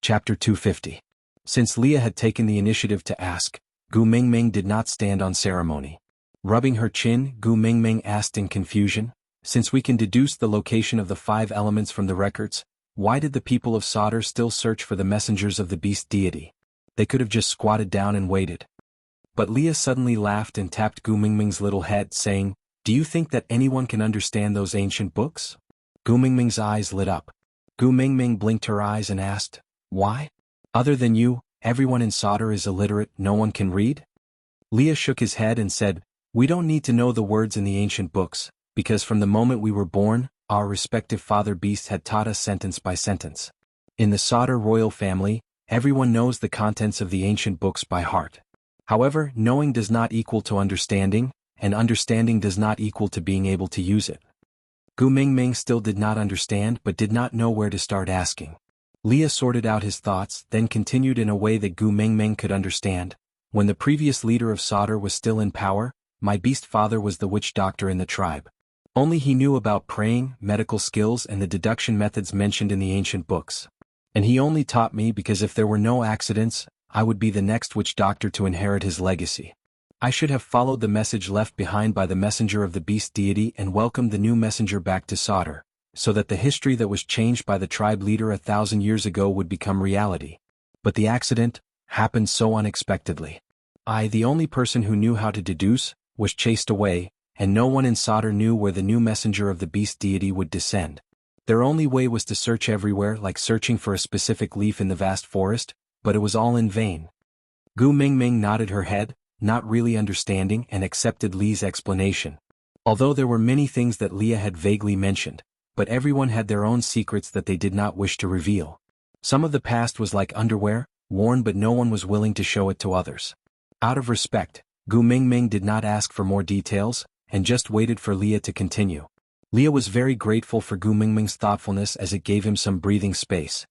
Chapter 250. Since Leah had taken the initiative to ask, Gu Mingming did not stand on ceremony. Rubbing her chin, Gu Mingming asked in confusion, "Since we can deduce the location of the 5 elements from the records, why did the people of Sauder still search for the messengers of the beast deity? They could have just squatted down and waited." But Leah suddenly laughed and tapped Gu Mingming's little head, saying, "Do you think that anyone can understand those ancient books?" Gu Mingming's eyes lit up. Gu Mingming blinked her eyes and asked, "Why? Other than you, everyone in Sauder is illiterate, no one can read?" Leah shook his head and said, "We don't need to know the words in the ancient books, because from the moment we were born, our respective father beasts had taught us sentence by sentence. In the Sauder royal family, everyone knows the contents of the ancient books by heart. However, knowing does not equal to understanding, and understanding does not equal to being able to use it." Gu Mingming still did not understand but did not know where to start asking. Leah sorted out his thoughts, then continued in a way that Gu Mingming could understand. "When the previous leader of Sauder was still in power, my beast father was the witch doctor in the tribe. Only he knew about praying, medical skills and the deduction methods mentioned in the ancient books. And he only taught me because if there were no accidents, I would be the next witch doctor to inherit his legacy. I should have followed the message left behind by the messenger of the beast deity and welcomed the new messenger back to Sauder, so that the history that was changed by the tribe leader 1,000 years ago would become reality. But the accident happened so unexpectedly. I, the only person who knew how to deduce, was chased away, and no one in Sauder knew where the new messenger of the beast deity would descend. Their only way was to search everywhere, like searching for a specific leaf in the vast forest, but it was all in vain." Gu Mingming nodded her head, not really understanding, and accepted Leah's explanation. Although there were many things that Leah had vaguely mentioned, but everyone had their own secrets that they did not wish to reveal. Some of the past was like underwear, worn but no one was willing to show it to others. Out of respect, Gu Mingming did not ask for more details, and just waited for Leah to continue. Leah was very grateful for Gu Mingming's thoughtfulness as it gave him some breathing space.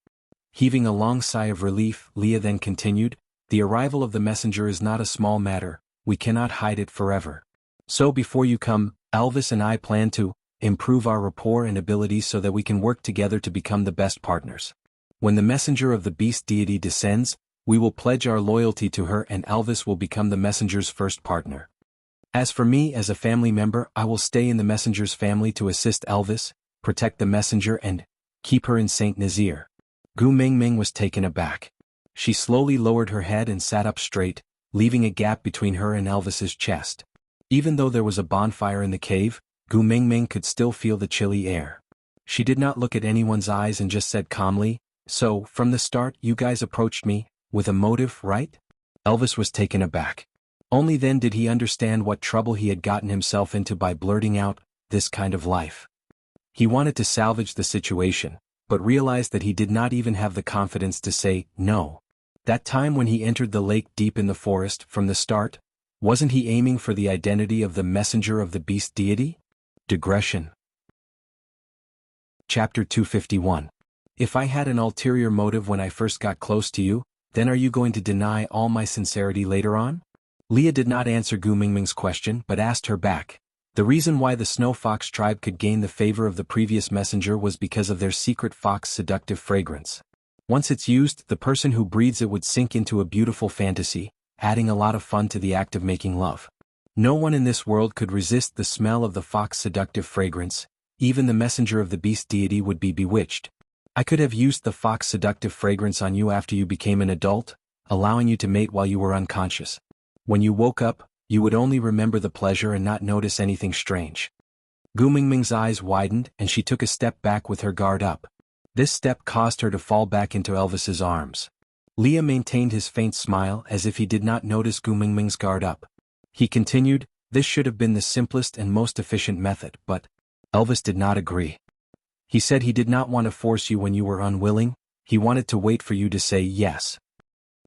Heaving a long sigh of relief, Leah then continued, "The arrival of the messenger is not a small matter, we cannot hide it forever. So before you come, Elvis and I plan to improve our rapport and abilities so that we can work together to become the best partners. When the messenger of the beast deity descends, we will pledge our loyalty to her and Elvis will become the messenger's first partner. As for me as a family member, I will stay in the messenger's family to assist Elvis, protect the messenger and keep her in Saint Nazir." Gu Mingming was taken aback. She slowly lowered her head and sat up straight, leaving a gap between her and Elvis's chest. Even though there was a bonfire in the cave, Gu Mingming could still feel the chilly air. She did not look at anyone's eyes and just said calmly, "So, from the start you guys approached me, with a motive, right?" Elvis was taken aback. Only then did he understand what trouble he had gotten himself into by blurting out, "This kind of life." He wanted to salvage the situation, but realized that he did not even have the confidence to say, no. That time when he entered the lake deep in the forest, from the start, wasn't he aiming for the identity of the messenger of the beast deity? Digression. Chapter 251. If I had an ulterior motive when I first got close to you, then are you going to deny all my sincerity later on? Leah did not answer Gu Mingming's question but asked her back. The reason why the Snow Fox tribe could gain the favor of the previous messenger was because of their secret fox seductive fragrance. Once it's used, the person who breathes it would sink into a beautiful fantasy, adding a lot of fun to the act of making love. No one in this world could resist the smell of the fox seductive fragrance, even the messenger of the beast deity would be bewitched. I could have used the fox seductive fragrance on you after you became an adult, allowing you to mate while you were unconscious. When you woke up, you would only remember the pleasure and not notice anything strange." Gu Mingming's eyes widened and she took a step back with her guard up. This step caused her to fall back into Elvis's arms. Leah maintained his faint smile as if he did not notice Gu Mingming's guard up. He continued, "This should have been the simplest and most efficient method, but..." Elvis did not agree. He said he did not want to force you when you were unwilling, he wanted to wait for you to say yes.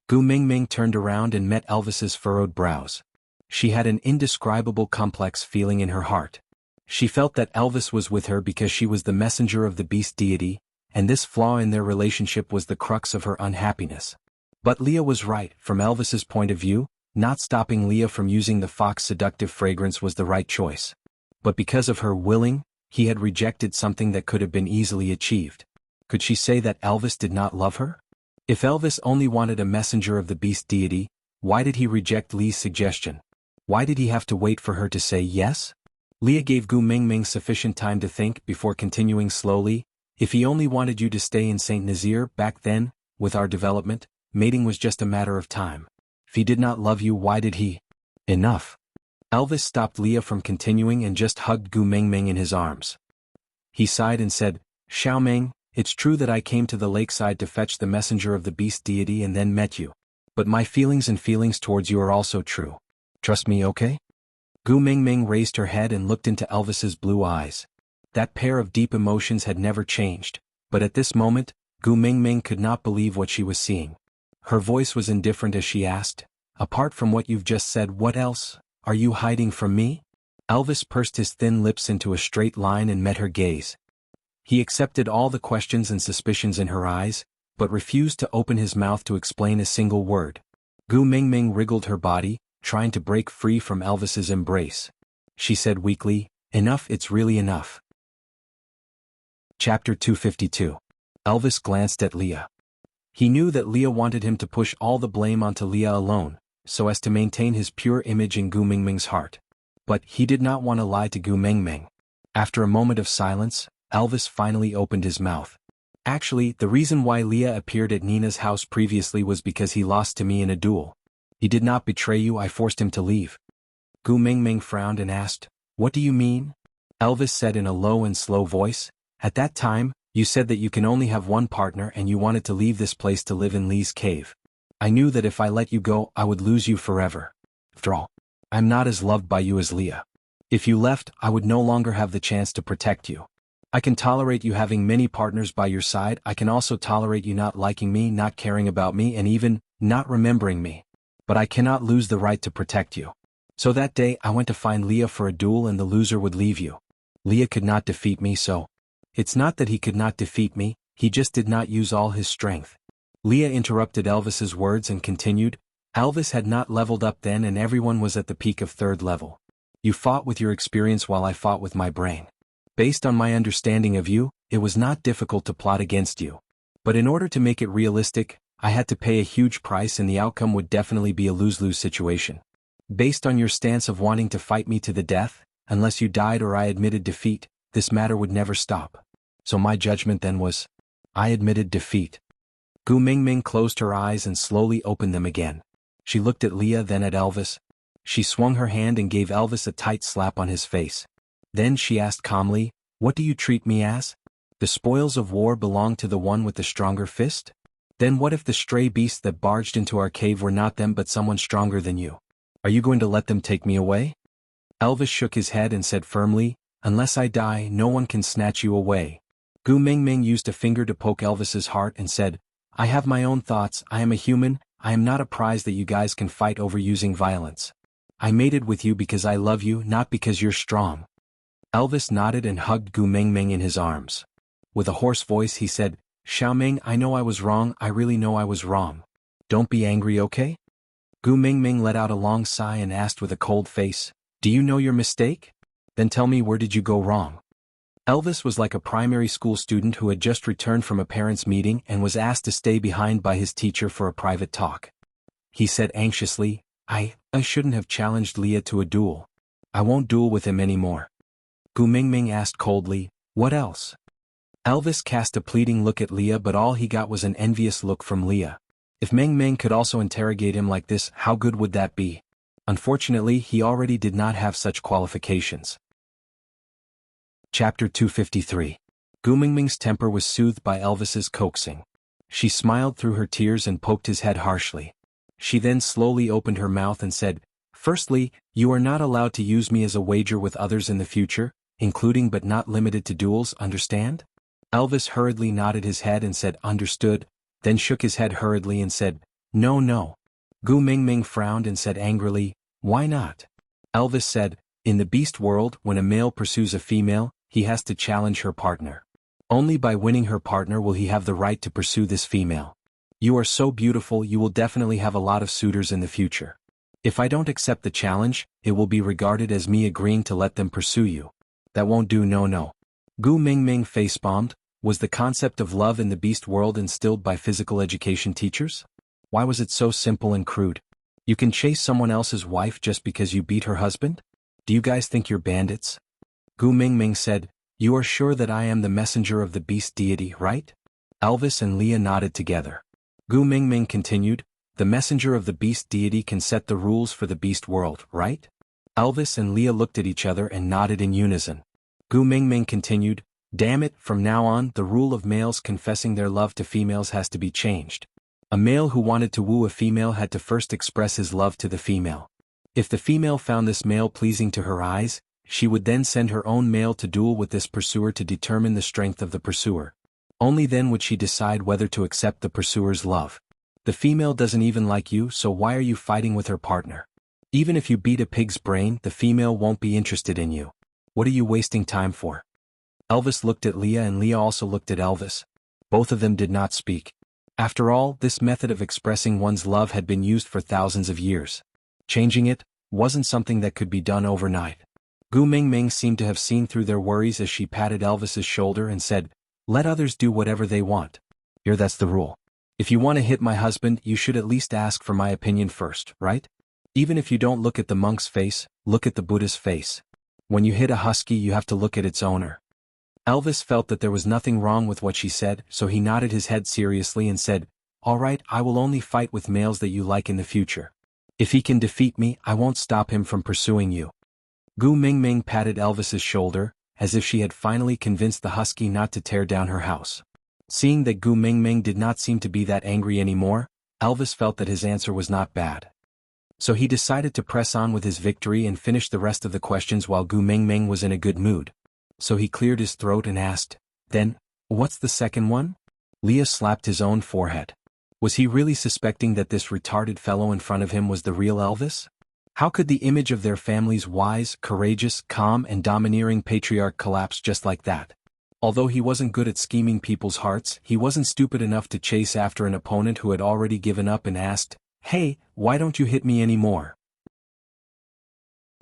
Gu Mingming turned around and met Elvis's furrowed brows. She had an indescribable complex feeling in her heart. She felt that Elvis was with her because she was the messenger of the beast deity, and this flaw in their relationship was the crux of her unhappiness. But Leah was right. From Elvis's point of view, not stopping Leah from using the fox seductive fragrance was the right choice. But because of her willing, he had rejected something that could have been easily achieved. Could she say that Elvis did not love her? If Elvis only wanted a messenger of the beast deity, why did he reject Li's suggestion? Why did he have to wait for her to say yes? Leah gave Gu Mingming sufficient time to think before continuing slowly. If he only wanted you to stay in Saint Nazaire back then, with our development, mating was just a matter of time. If he did not love you, why did he? Enough. Elvis stopped Leah from continuing and just hugged Gu Mingming in his arms. He sighed and said, Xiaoming, it's true that I came to the lakeside to fetch the messenger of the beast deity and then met you. But my feelings towards you are also true. Trust me, okay? Gu Mingming raised her head and looked into Elvis's blue eyes. That pair of deep emotions had never changed, but at this moment, Gu Mingming could not believe what she was seeing. Her voice was indifferent as she asked, apart from what you've just said, what else are you hiding from me? Elvis pursed his thin lips into a straight line and met her gaze. He accepted all the questions and suspicions in her eyes, but refused to open his mouth to explain a single word. Gu Mingming wriggled her body, trying to break free from Elvis's embrace. She said weakly, Enough, it's really enough. Chapter 252. Elvis glanced at Leah. He knew that Leah wanted him to push all the blame onto Leah alone, so as to maintain his pure image in Gu Mingming's heart. But he did not want to lie to Gu Mingming. After a moment of silence, Elvis finally opened his mouth. Actually, the reason why Leah appeared at Nina's house previously was because he lost to me in a duel. He did not betray you, I forced him to leave. Gu Mingming frowned and asked, What do you mean? Elvis said in a low and slow voice, At that time, you said that you can only have one partner and you wanted to leave this place to live in Li's cave. I knew that if I let you go, I would lose you forever. After all, I'm not as loved by you as Leah. If you left, I would no longer have the chance to protect you. I can tolerate you having many partners by your side. I can also tolerate you not liking me, not caring about me, and even not remembering me. But I cannot lose the right to protect you. So that day I went to find Leah for a duel and the loser would leave you. Leah could not defeat me, so. It's not that he could not defeat me, he just did not use all his strength. Leah interrupted Elvis's words and continued, Elvis had not leveled up then and everyone was at the peak of 3rd level. You fought with your experience while I fought with my brain. Based on my understanding of you, it was not difficult to plot against you. But in order to make it realistic, I had to pay a huge price and the outcome would definitely be a lose-lose situation. Based on your stance of wanting to fight me to the death, unless you died or I admitted defeat, this matter would never stop. So my judgment then was, I admitted defeat. Gu Mingming closed her eyes and slowly opened them again. She looked at Leah, then at Elvis. She swung her hand and gave Elvis a tight slap on his face. Then she asked calmly, What do you treat me as? The spoils of war belong to the one with the stronger fist? Then what if the stray beasts that barged into our cave were not them but someone stronger than you? Are you going to let them take me away? Elvis shook his head and said firmly, Unless I die, no one can snatch you away. Gu Mingming used a finger to poke Elvis's heart and said, I have my own thoughts, I am a human, I am not a prize that you guys can fight over using violence. I mated with you because I love you, not because you're strong. Elvis nodded and hugged Gu Mingming in his arms. With a hoarse voice he said, Xiaoming, I know I was wrong, I really know I was wrong. Don't be angry, okay? Gu Mingming let out a long sigh and asked with a cold face, Do you know your mistake? Then tell me, where did you go wrong? Elvis was like a primary school student who had just returned from a parents' meeting and was asked to stay behind by his teacher for a private talk. He said anxiously, I shouldn't have challenged Leah to a duel. I won't duel with him anymore. Gu Mingming asked coldly, What else? Elvis cast a pleading look at Leah, but all he got was an envious look from Leah. If Mingming could also interrogate him like this, how good would that be? Unfortunately, he already did not have such qualifications. Chapter 253. Gu Mingming's temper was soothed by Elvis's coaxing. She smiled through her tears and poked his head harshly. She then slowly opened her mouth and said, Firstly, you are not allowed to use me as a wager with others in the future, including but not limited to duels, understand? Elvis hurriedly nodded his head and said understood, then shook his head hurriedly and said, No, no. Gu Mingming frowned and said angrily, Why not? Elvis said, In the beast world, when a male pursues a female, he has to challenge her partner. Only by winning her partner will he have the right to pursue this female. You are so beautiful, you will definitely have a lot of suitors in the future. If I don't accept the challenge, it will be regarded as me agreeing to let them pursue you. That won't do, no. Gu Mingming face-bombed, Was the concept of love in the beast world instilled by physical education teachers? Why was it so simple and crude? You can chase someone else's wife just because you beat her husband? Do you guys think you're bandits? Gu Mingming said, "You are sure that I am the messenger of the beast deity, right?" Elvis and Leah nodded together. Gu Mingming continued, "The messenger of the beast deity can set the rules for the beast world, right?" Elvis and Leah looked at each other and nodded in unison. Gu Mingming continued, "Damn it, from now on, the rule of males confessing their love to females has to be changed. A male who wanted to woo a female had to first express his love to the female. If the female found this male pleasing to her eyes, she would then send her own male to duel with this pursuer to determine the strength of the pursuer. Only then would she decide whether to accept the pursuer's love. The female doesn't even like you, so why are you fighting with her partner? Even if you beat a pig's brain, the female won't be interested in you. What are you wasting time for?" Elvis looked at Leah and Leah also looked at Elvis. Both of them did not speak. After all, this method of expressing one's love had been used for thousands of years. Changing it wasn't something that could be done overnight. Gu Mingming seemed to have seen through their worries as she patted Elvis's shoulder and said, "Let others do whatever they want. Here, that's the rule. If you want to hit my husband, you should at least ask for my opinion first, right? Even if you don't look at the monk's face, look at the Buddha's face. When you hit a husky, you have to look at its owner." Elvis felt that there was nothing wrong with what she said, so he nodded his head seriously and said, "All right, I will only fight with males that you like in the future. If he can defeat me, I won't stop him from pursuing you." Gu Mingming patted Elvis's shoulder, as if she had finally convinced the husky not to tear down her house. Seeing that Gu Mingming did not seem to be that angry anymore, Elvis felt that his answer was not bad. So he decided to press on with his victory and finish the rest of the questions while Gu Mingming was in a good mood. So he cleared his throat and asked, "Then, what's the second one?" Leah slapped his own forehead. Was he really suspecting that this retarded fellow in front of him was the real Elvis? How could the image of their family's wise, courageous, calm and domineering patriarch collapse just like that? Although he wasn't good at scheming people's hearts, he wasn't stupid enough to chase after an opponent who had already given up and asked, "Hey, why don't you hit me anymore?"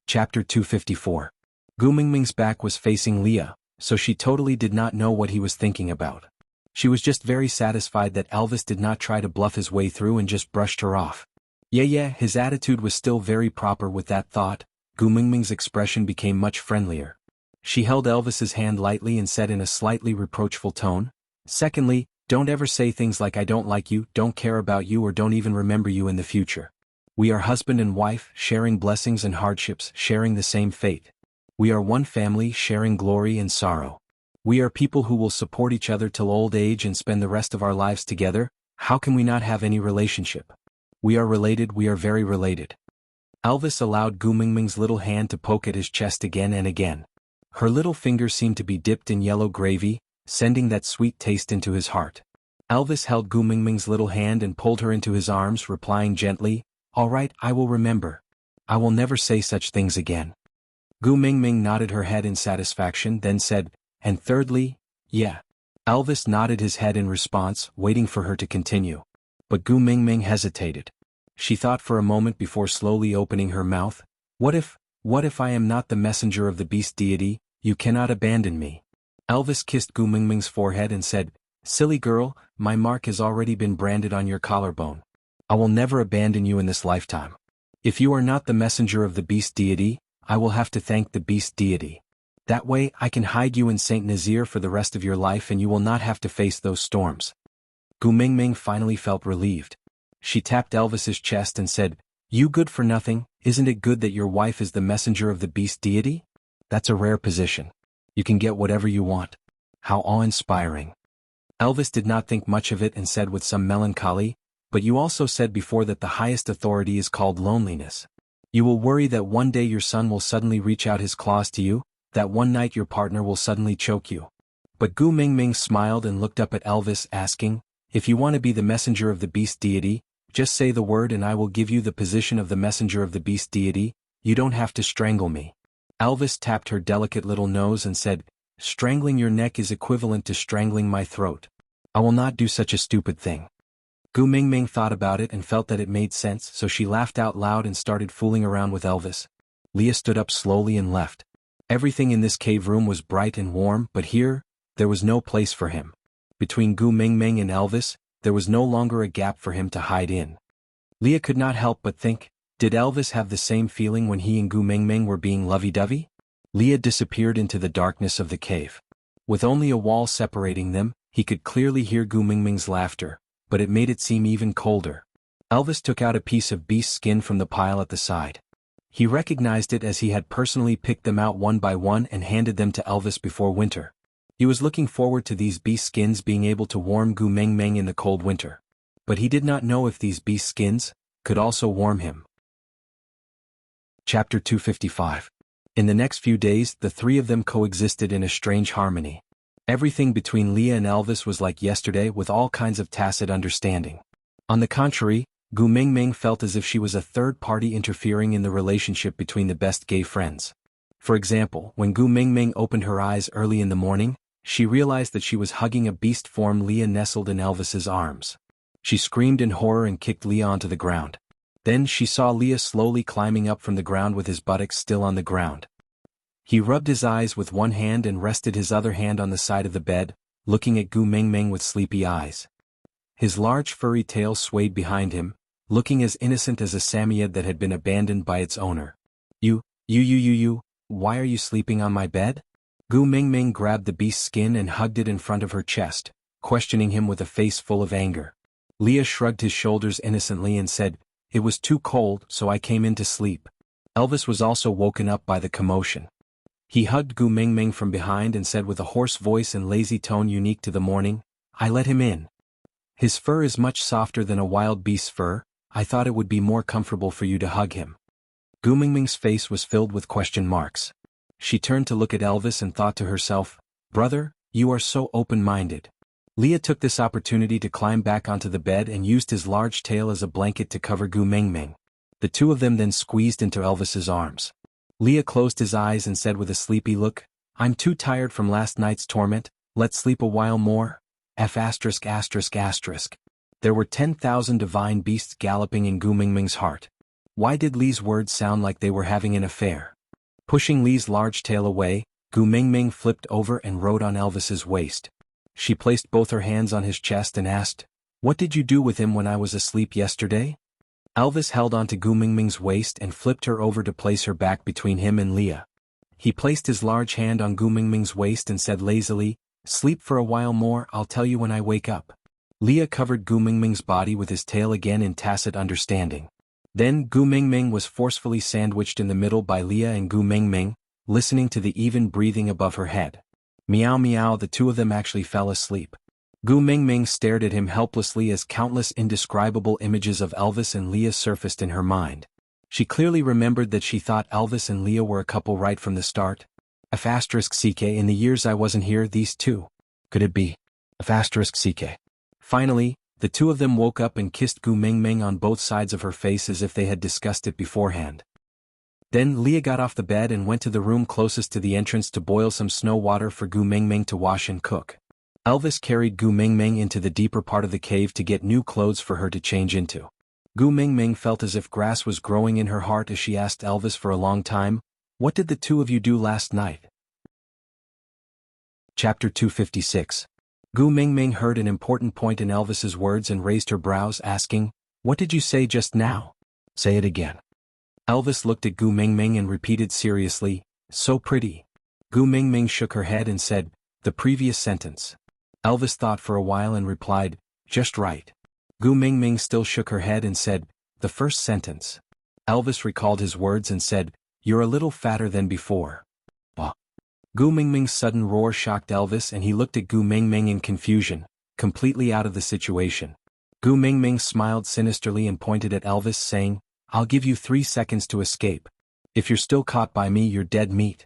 Chapter 254. Gu Mingming's back was facing Leah, so she totally did not know what he was thinking about. She was just very satisfied that Elvis did not try to bluff his way through and just brushed her off. Yeah, his attitude was still very proper. With that thought, Gu Mingming's expression became much friendlier. She held Elvis's hand lightly and said in a slightly reproachful tone, "Secondly, don't ever say things like I don't like you, don't care about you or don't even remember you in the future. We are husband and wife, sharing blessings and hardships, sharing the same fate. We are one family, sharing glory and sorrow. We are people who will support each other till old age and spend the rest of our lives together. How can we not have any relationship? We are related, we are very related." Elvis allowed Gu Mingming's little hand to poke at his chest again and again. Her little finger seemed to be dipped in yellow gravy, sending that sweet taste into his heart. Elvis held Gu Mingming's little hand and pulled her into his arms, replying gently, "All right, I will remember. I will never say such things again." Gu Mingming nodded her head in satisfaction, then said, "And thirdly, yeah." Elvis nodded his head in response, waiting for her to continue. But Gu Mingming hesitated. She thought for a moment before slowly opening her mouth. What if I am not the messenger of the beast deity? You cannot abandon me." Elvis kissed Gu Mingming's forehead and said, "Silly girl, my mark has already been branded on your collarbone. I will never abandon you in this lifetime. If you are not the messenger of the beast deity, I will have to thank the beast deity. That way I can hide you in Saint Nazir for the rest of your life and you will not have to face those storms." Gu Mingming finally felt relieved. She tapped Elvis's chest and said, "You good for nothing, isn't it good that your wife is the messenger of the beast deity? That's a rare position. You can get whatever you want. How awe-inspiring." Elvis did not think much of it and said with some melancholy, "But you also said before that the highest authority is called loneliness. You will worry that one day your son will suddenly reach out his claws to you, that one night your partner will suddenly choke you." But Gu Mingming smiled and looked up at Elvis, asking, "If you want to be the messenger of the beast deity, just say the word and I will give you the position of the messenger of the beast deity. You don't have to strangle me." Elvis tapped her delicate little nose and said, "Strangling your neck is equivalent to strangling my throat. I will not do such a stupid thing." Gu Mingming thought about it and felt that it made sense, so she laughed out loud and started fooling around with Elvis. Leah stood up slowly and left. Everything in this cave room was bright and warm, but here, there was no place for him. Between Gu Mingming and Elvis, there was no longer a gap for him to hide in. Leah could not help but think, did Elvis have the same feeling when he and Gu Mingming were being lovey-dovey? Leah disappeared into the darkness of the cave. With only a wall separating them, he could clearly hear Gu Mingming's laughter, but it made it seem even colder. Elvis took out a piece of beast skin from the pile at the side. He recognized it as he had personally picked them out one by one and handed them to Elvis before winter. He was looking forward to these beast skins being able to warm Gu Mingming in the cold winter. But he did not know if these beast skins could also warm him. Chapter 255. In the next few days, the three of them coexisted in a strange harmony. Everything between Leah and Elvis was like yesterday, with all kinds of tacit understanding. On the contrary, Gu Mingming felt as if she was a third party interfering in the relationship between the best gay friends. For example, when Gu Mingming opened her eyes early in the morning, she realized that she was hugging a beast form Leah nestled in Elvis's arms. She screamed in horror and kicked Leah onto the ground. Then she saw Leah slowly climbing up from the ground with his buttocks still on the ground. He rubbed his eyes with one hand and rested his other hand on the side of the bed, looking at Gu Mingming with sleepy eyes. His large furry tail swayed behind him, looking as innocent as a Samoyed that had been abandoned by its owner. You, why are you sleeping on my bed? Gu Mingming grabbed the beast's skin and hugged it in front of her chest, questioning him with a face full of anger. Leah shrugged his shoulders innocently and said, "It was too cold, so I came in to sleep." Elvis was also woken up by the commotion. He hugged Gu Mingming from behind and said with a hoarse voice and lazy tone unique to the morning, "I let him in. His fur is much softer than a wild beast's fur. I thought it would be more comfortable for you to hug him." Gu Mingming's face was filled with question marks. She turned to look at Elvis and thought to herself, "Brother, you are so open-minded." Leah took this opportunity to climb back onto the bed and used his large tail as a blanket to cover Gu Mingming. The two of them then squeezed into Elvis's arms. Leah closed his eyes and said with a sleepy look, "I'm too tired from last night's torment, let's sleep a while more." There were 10,000 divine beasts galloping in Gu Mingming's heart. Why did Lee's words sound like they were having an affair? Pushing Lee's large tail away, Gu Mingming flipped over and rode on Elvis's waist. She placed both her hands on his chest and asked, "What did you do with him when I was asleep yesterday?" Elvis held onto Gu Mingming's waist and flipped her over to place her back between him and Leah. He placed his large hand on Gu Mingming's waist and said lazily, "Sleep for a while more, I'll tell you when I wake up." Leah covered Gu Mingming's body with his tail again in tacit understanding. Then Gu Mingming was forcefully sandwiched in the middle by Leah and Gu Mingming, listening to the even breathing above her head. Meow meow, the two of them actually fell asleep. Gu Mingming stared at him helplessly as countless indescribable images of Elvis and Leah surfaced in her mind. She clearly remembered that she thought Elvis and Leah were a couple right from the start. *CK in the years I wasn't here, these two. Could it be? *CK. Finally, the two of them woke up and kissed Gu Mingming on both sides of her face as if they had discussed it beforehand. Then Leah got off the bed and went to the room closest to the entrance to boil some snow water for Gu Mingming to wash and cook. Elvis carried Gu Mingming into the deeper part of the cave to get new clothes for her to change into. Gu Mingming felt as if grass was growing in her heart as she asked Elvis for a long time, "What did the two of you do last night?" Chapter 256. Gu Mingming heard an important point in Elvis's words and raised her brows, asking, "What did you say just now? Say it again." Elvis looked at Gu Mingming and repeated seriously, "So pretty." Gu Mingming shook her head and said, "The previous sentence." Elvis thought for a while and replied, "Just right." Gu Mingming still shook her head and said, "The first sentence." Elvis recalled his words and said, "You're a little fatter than before." Bah. Gu Mingming's sudden roar shocked Elvis and he looked at Gu Mingming in confusion, completely out of the situation. Gu Mingming smiled sinisterly and pointed at Elvis saying, "I'll give you 3 seconds to escape. If you're still caught by me, you're dead meat."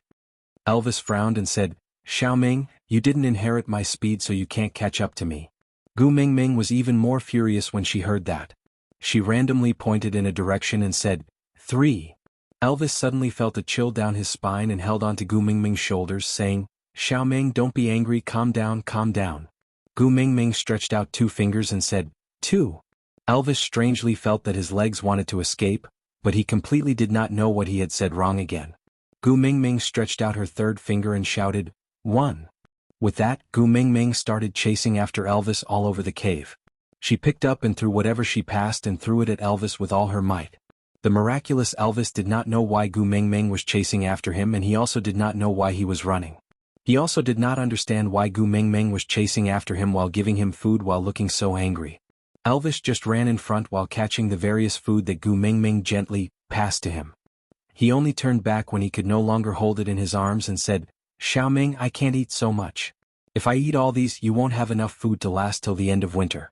Elvis frowned and said, "Xiaoming, you didn't inherit my speed so you can't catch up to me." Gu Mingming was even more furious when she heard that. She randomly pointed in a direction and said, 3. Elvis suddenly felt a chill down his spine and held onto Gu Mingming's shoulders, saying, "Xiaoming, don't be angry, calm down, calm down." Gu Mingming stretched out 2 fingers and said, 2. Elvis strangely felt that his legs wanted to escape, but he completely did not know what he had said wrong again. Gu Mingming stretched out her 3rd finger and shouted, 1. With that, Gu Mingming started chasing after Elvis all over the cave. She picked up and threw whatever she passed and threw it at Elvis with all her might. The miraculous Elvis did not know why Gu Mingming was chasing after him, and he also did not know why he was running. He also did not understand why Gu Mingming was chasing after him while giving him food while looking so angry. Elvis just ran in front while catching the various food that Gu Mingming gently passed to him. He only turned back when he could no longer hold it in his arms and said, "Xiaoming, I can't eat so much. If I eat all these, you won't have enough food to last till the end of winter."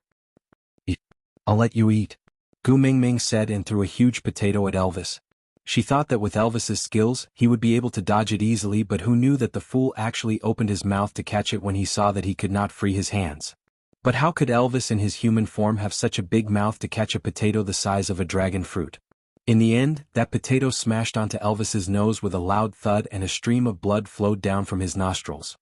"I'll let you eat," Gu Mingming said, and threw a huge potato at Elvis. She thought that with Elvis's skills, he would be able to dodge it easily, but who knew that the fool actually opened his mouth to catch it when he saw that he could not free his hands. But how could Elvis in his human form have such a big mouth to catch a potato the size of a dragon fruit? In the end, that potato smashed onto Elvis's nose with a loud thud, and a stream of blood flowed down from his nostrils.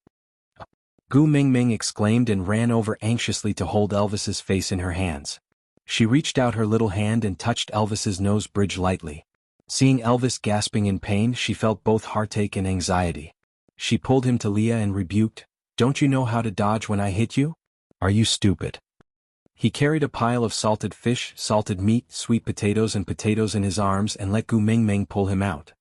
Gu Mingming exclaimed and ran over anxiously to hold Elvis's face in her hands. She reached out her little hand and touched Elvis's nose bridge lightly. Seeing Elvis gasping in pain, she felt both heartache and anxiety. She pulled him to Leah and rebuked, "Don't you know how to dodge when I hit you? Are you stupid?" He carried a pile of salted fish, salted meat, sweet potatoes and potatoes in his arms and let Gu Mingming pull him out.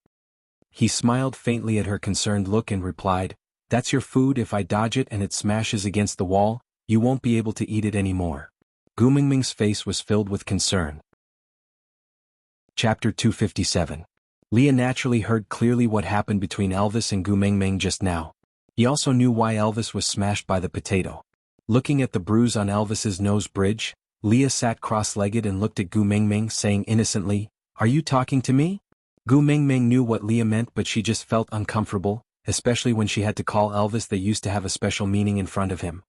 He smiled faintly at her concerned look and replied, "That's your food. If I dodge it and it smashes against the wall, you won't be able to eat it anymore." Gu Mingming's face was filled with concern. Chapter 257. Leah naturally heard clearly what happened between Elvis and Gu Mingming just now. He also knew why Elvis was smashed by the potato. Looking at the bruise on Elvis's nose bridge, Leah sat cross-legged and looked at Gu Mingming, saying innocently, "Are you talking to me?" Gu Mingming knew what Leah meant, but she just felt uncomfortable, especially when she had to call Elvis that used to have a special meaning in front of him.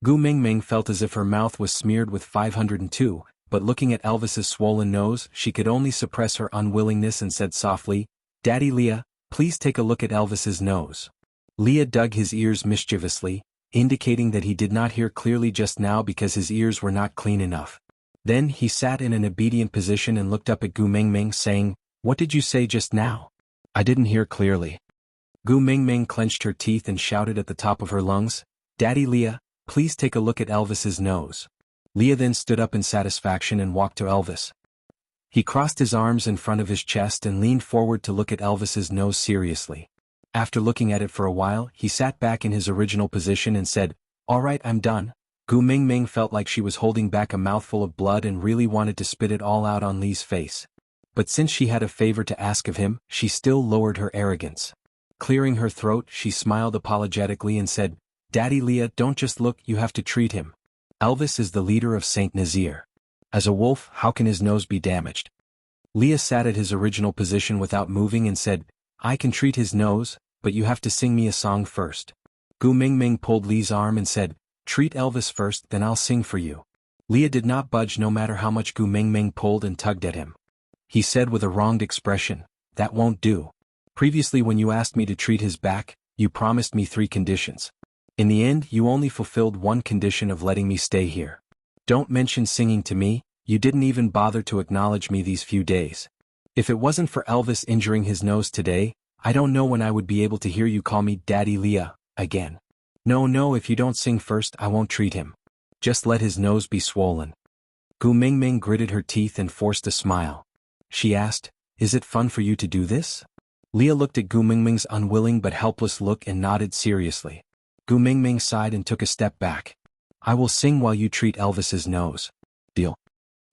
Gu Mingming felt as if her mouth was smeared with 502, but looking at Elvis's swollen nose, she could only suppress her unwillingness and said softly, "Daddy Leah, please take a look at Elvis's nose." Leah dug his ears mischievously, indicating that he did not hear clearly just now because his ears were not clean enough. Then he sat in an obedient position and looked up at Gu Mingming, saying, "What did you say just now? I didn't hear clearly." Gu Mingming clenched her teeth and shouted at the top of her lungs, "Daddy Leah, please take a look at Elvis's nose." Leah then stood up in satisfaction and walked to Elvis. He crossed his arms in front of his chest and leaned forward to look at Elvis's nose seriously. After looking at it for a while, he sat back in his original position and said, "All right, I'm done." Gu Mingming felt like she was holding back a mouthful of blood and really wanted to spit it all out on Lee's face. But since she had a favor to ask of him, she still lowered her arrogance. Clearing her throat, she smiled apologetically and said, "Daddy Leah, don't just look, you have to treat him. Elvis is the leader of Saint Nazir. As a wolf, how can his nose be damaged?" Leah sat at his original position without moving and said, "I can treat his nose, but you have to sing me a song first." Gu Mingming pulled Lee's arm and said, "Treat Elvis first, then I'll sing for you." Leah did not budge no matter how much Gu Mingming pulled and tugged at him. He said with a wronged expression, "That won't do. Previously when you asked me to treat his back, you promised me 3 conditions. In the end, you only fulfilled 1 condition of letting me stay here. Don't mention singing to me, you didn't even bother to acknowledge me these few days. If it wasn't for Elvis injuring his nose today, I don't know when I would be able to hear you call me Daddy Leah again. No, if you don't sing first, I won't treat him. Just let his nose be swollen." Gu Mingming gritted her teeth and forced a smile. She asked, "Is it fun for you to do this?" Leah looked at Gu Mingming's unwilling but helpless look and nodded seriously. Gu Mingming sighed and took a step back. "I will sing while you treat Elvis's nose. Deal?"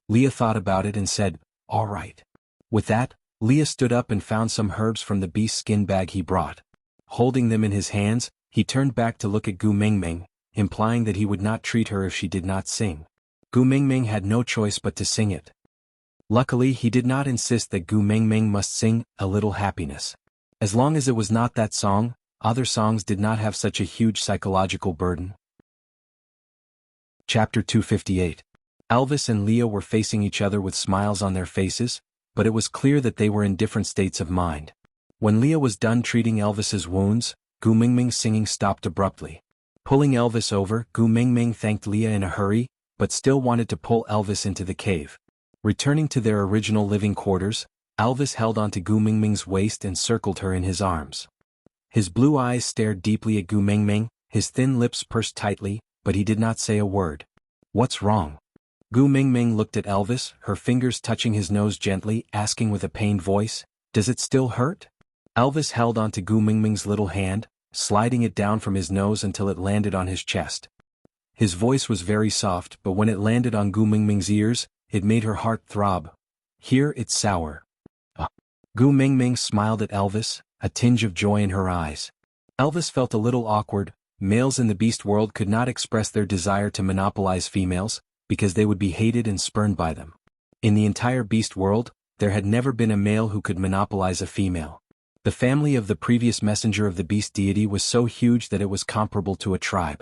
Leah thought about it and said, "All right." With that, Leah stood up and found some herbs from the beast skin bag he brought. Holding them in his hands, he turned back to look at Gu Mingming, implying that he would not treat her if she did not sing. Gu Mingming had no choice but to sing it. Luckily, he did not insist that Gu Mingming must sing "A Little Happiness." As long as it was not that song, other songs did not have such a huge psychological burden. Chapter 258. Elvis and Leah were facing each other with smiles on their faces, but it was clear that they were in different states of mind. When Leah was done treating Elvis's wounds, Gu Mingming's singing stopped abruptly. Pulling Elvis over, Gu Mingming thanked Leah in a hurry, but still wanted to pull Elvis into the cave. Returning to their original living quarters, Elvis held onto Gu Mingming's waist and circled her in his arms. His blue eyes stared deeply at Gu Mingming, His thin lips pursed tightly, but he did not say a word. What's wrong? Gu Mingming looked at Elvis, her fingers touching his nose gently, asking with a pained voice, "Does it still hurt?" Elvis held onto Gu Mingming's little hand, sliding it down from his nose until it landed on his chest. His voice was very soft, but when it landed on Gu Mingming's ears, it made her heart throb. "Here it's sour." Gu Mingming smiled at Elvis, a tinge of joy in her eyes. Elvis felt a little awkward. Males in the beast world could not express their desire to monopolize females, because they would be hated and spurned by them. In the entire beast world, there had never been a male who could monopolize a female. The family of the previous messenger of the beast deity was so huge that it was comparable to a tribe.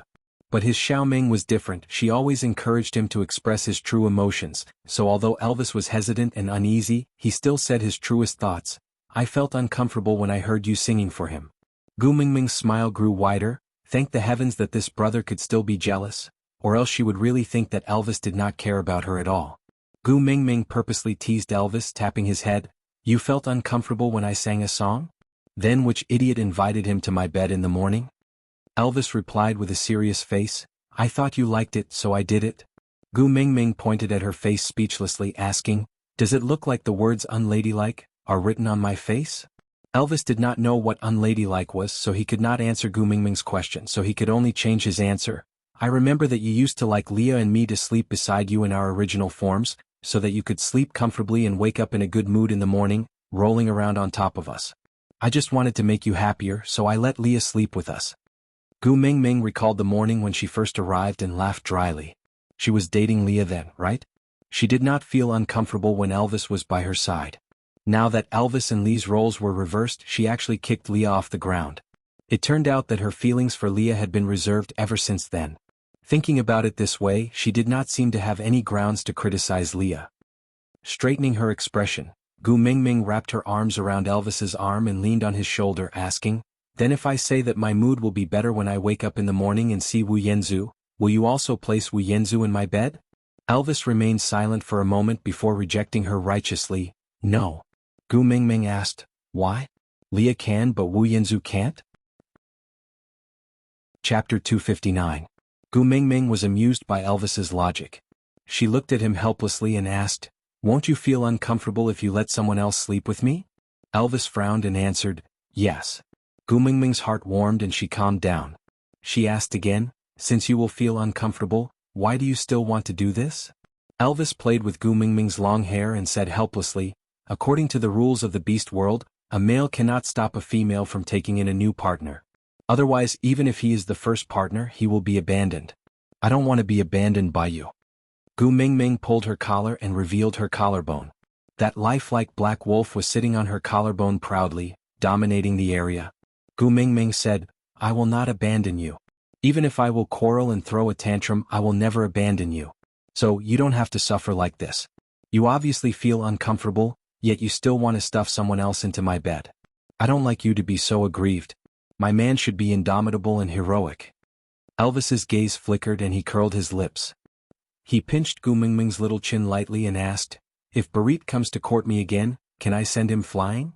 But his Xiaoming was different. She always encouraged him to express his true emotions, so although Elvis was hesitant and uneasy, he still said his truest thoughts. "I felt uncomfortable when I heard you singing for him." Gu Mingming's smile grew wider. Thank the heavens that this brother could still be jealous, or else she would really think that Elvis did not care about her at all. Gu Mingming purposely teased Elvis, tapping his head. "You felt uncomfortable when I sang a song? Then which idiot invited him to my bed in the morning?" Elvis replied with a serious face, "I thought you liked it, so I did it." Gu Mingming pointed at her face speechlessly, asking, "Does it look like the words unladylike are written on my face?" Elvis did not know what unladylike was, so he could not answer Gu Mingming's question, so he could only change his answer. "I remember that you used to like Leah and me to sleep beside you in our original forms, so that you could sleep comfortably and wake up in a good mood in the morning, rolling around on top of us. I just wanted to make you happier, so I let Leah sleep with us." Gu Mingming recalled the morning when she first arrived and laughed dryly. She was dating Leah then, right? She did not feel uncomfortable when Elvis was by her side. Now that Elvis and Lee's roles were reversed, she actually kicked Leah off the ground. It turned out that her feelings for Leah had been reserved ever since then. Thinking about it this way, she did not seem to have any grounds to criticize Leah. Straightening her expression, Gu Mingming wrapped her arms around Elvis's arm and leaned on his shoulder, asking, "Then if I say that my mood will be better when I wake up in the morning and see Wu Yanzu, will you also place Wu Yanzu in my bed?" Elvis remained silent for a moment before rejecting her righteously. "No." Gu Mingming asked, "Why? Leah can but Wu Yanzu can't?" Chapter 259. Gu Mingming was amused by Elvis's logic. She looked at him helplessly and asked, "Won't you feel uncomfortable if you let someone else sleep with me?" Elvis frowned and answered, "Yes." Gu Mingming's heart warmed and she calmed down. She asked again, "Since you will feel uncomfortable, why do you still want to do this?" Elvis played with Gu Mingming's long hair and said helplessly, "According to the rules of the beast world, a male cannot stop a female from taking in a new partner. Otherwise, even if he is the first partner, he will be abandoned. I don't want to be abandoned by you." Gu Mingming pulled her collar and revealed her collarbone. That lifelike black wolf was sitting on her collarbone proudly, dominating the area. Gu Mingming said, "I will not abandon you. Even if I will quarrel and throw a tantrum, I will never abandon you. So, you don't have to suffer like this. You obviously feel uncomfortable, yet you still want to stuff someone else into my bed. I don't like you to be so aggrieved. My man should be indomitable and heroic." Elvis's gaze flickered and he curled his lips. He pinched Gu Mingming's little chin lightly and asked, "If Barit comes to court me again, can I send him flying?"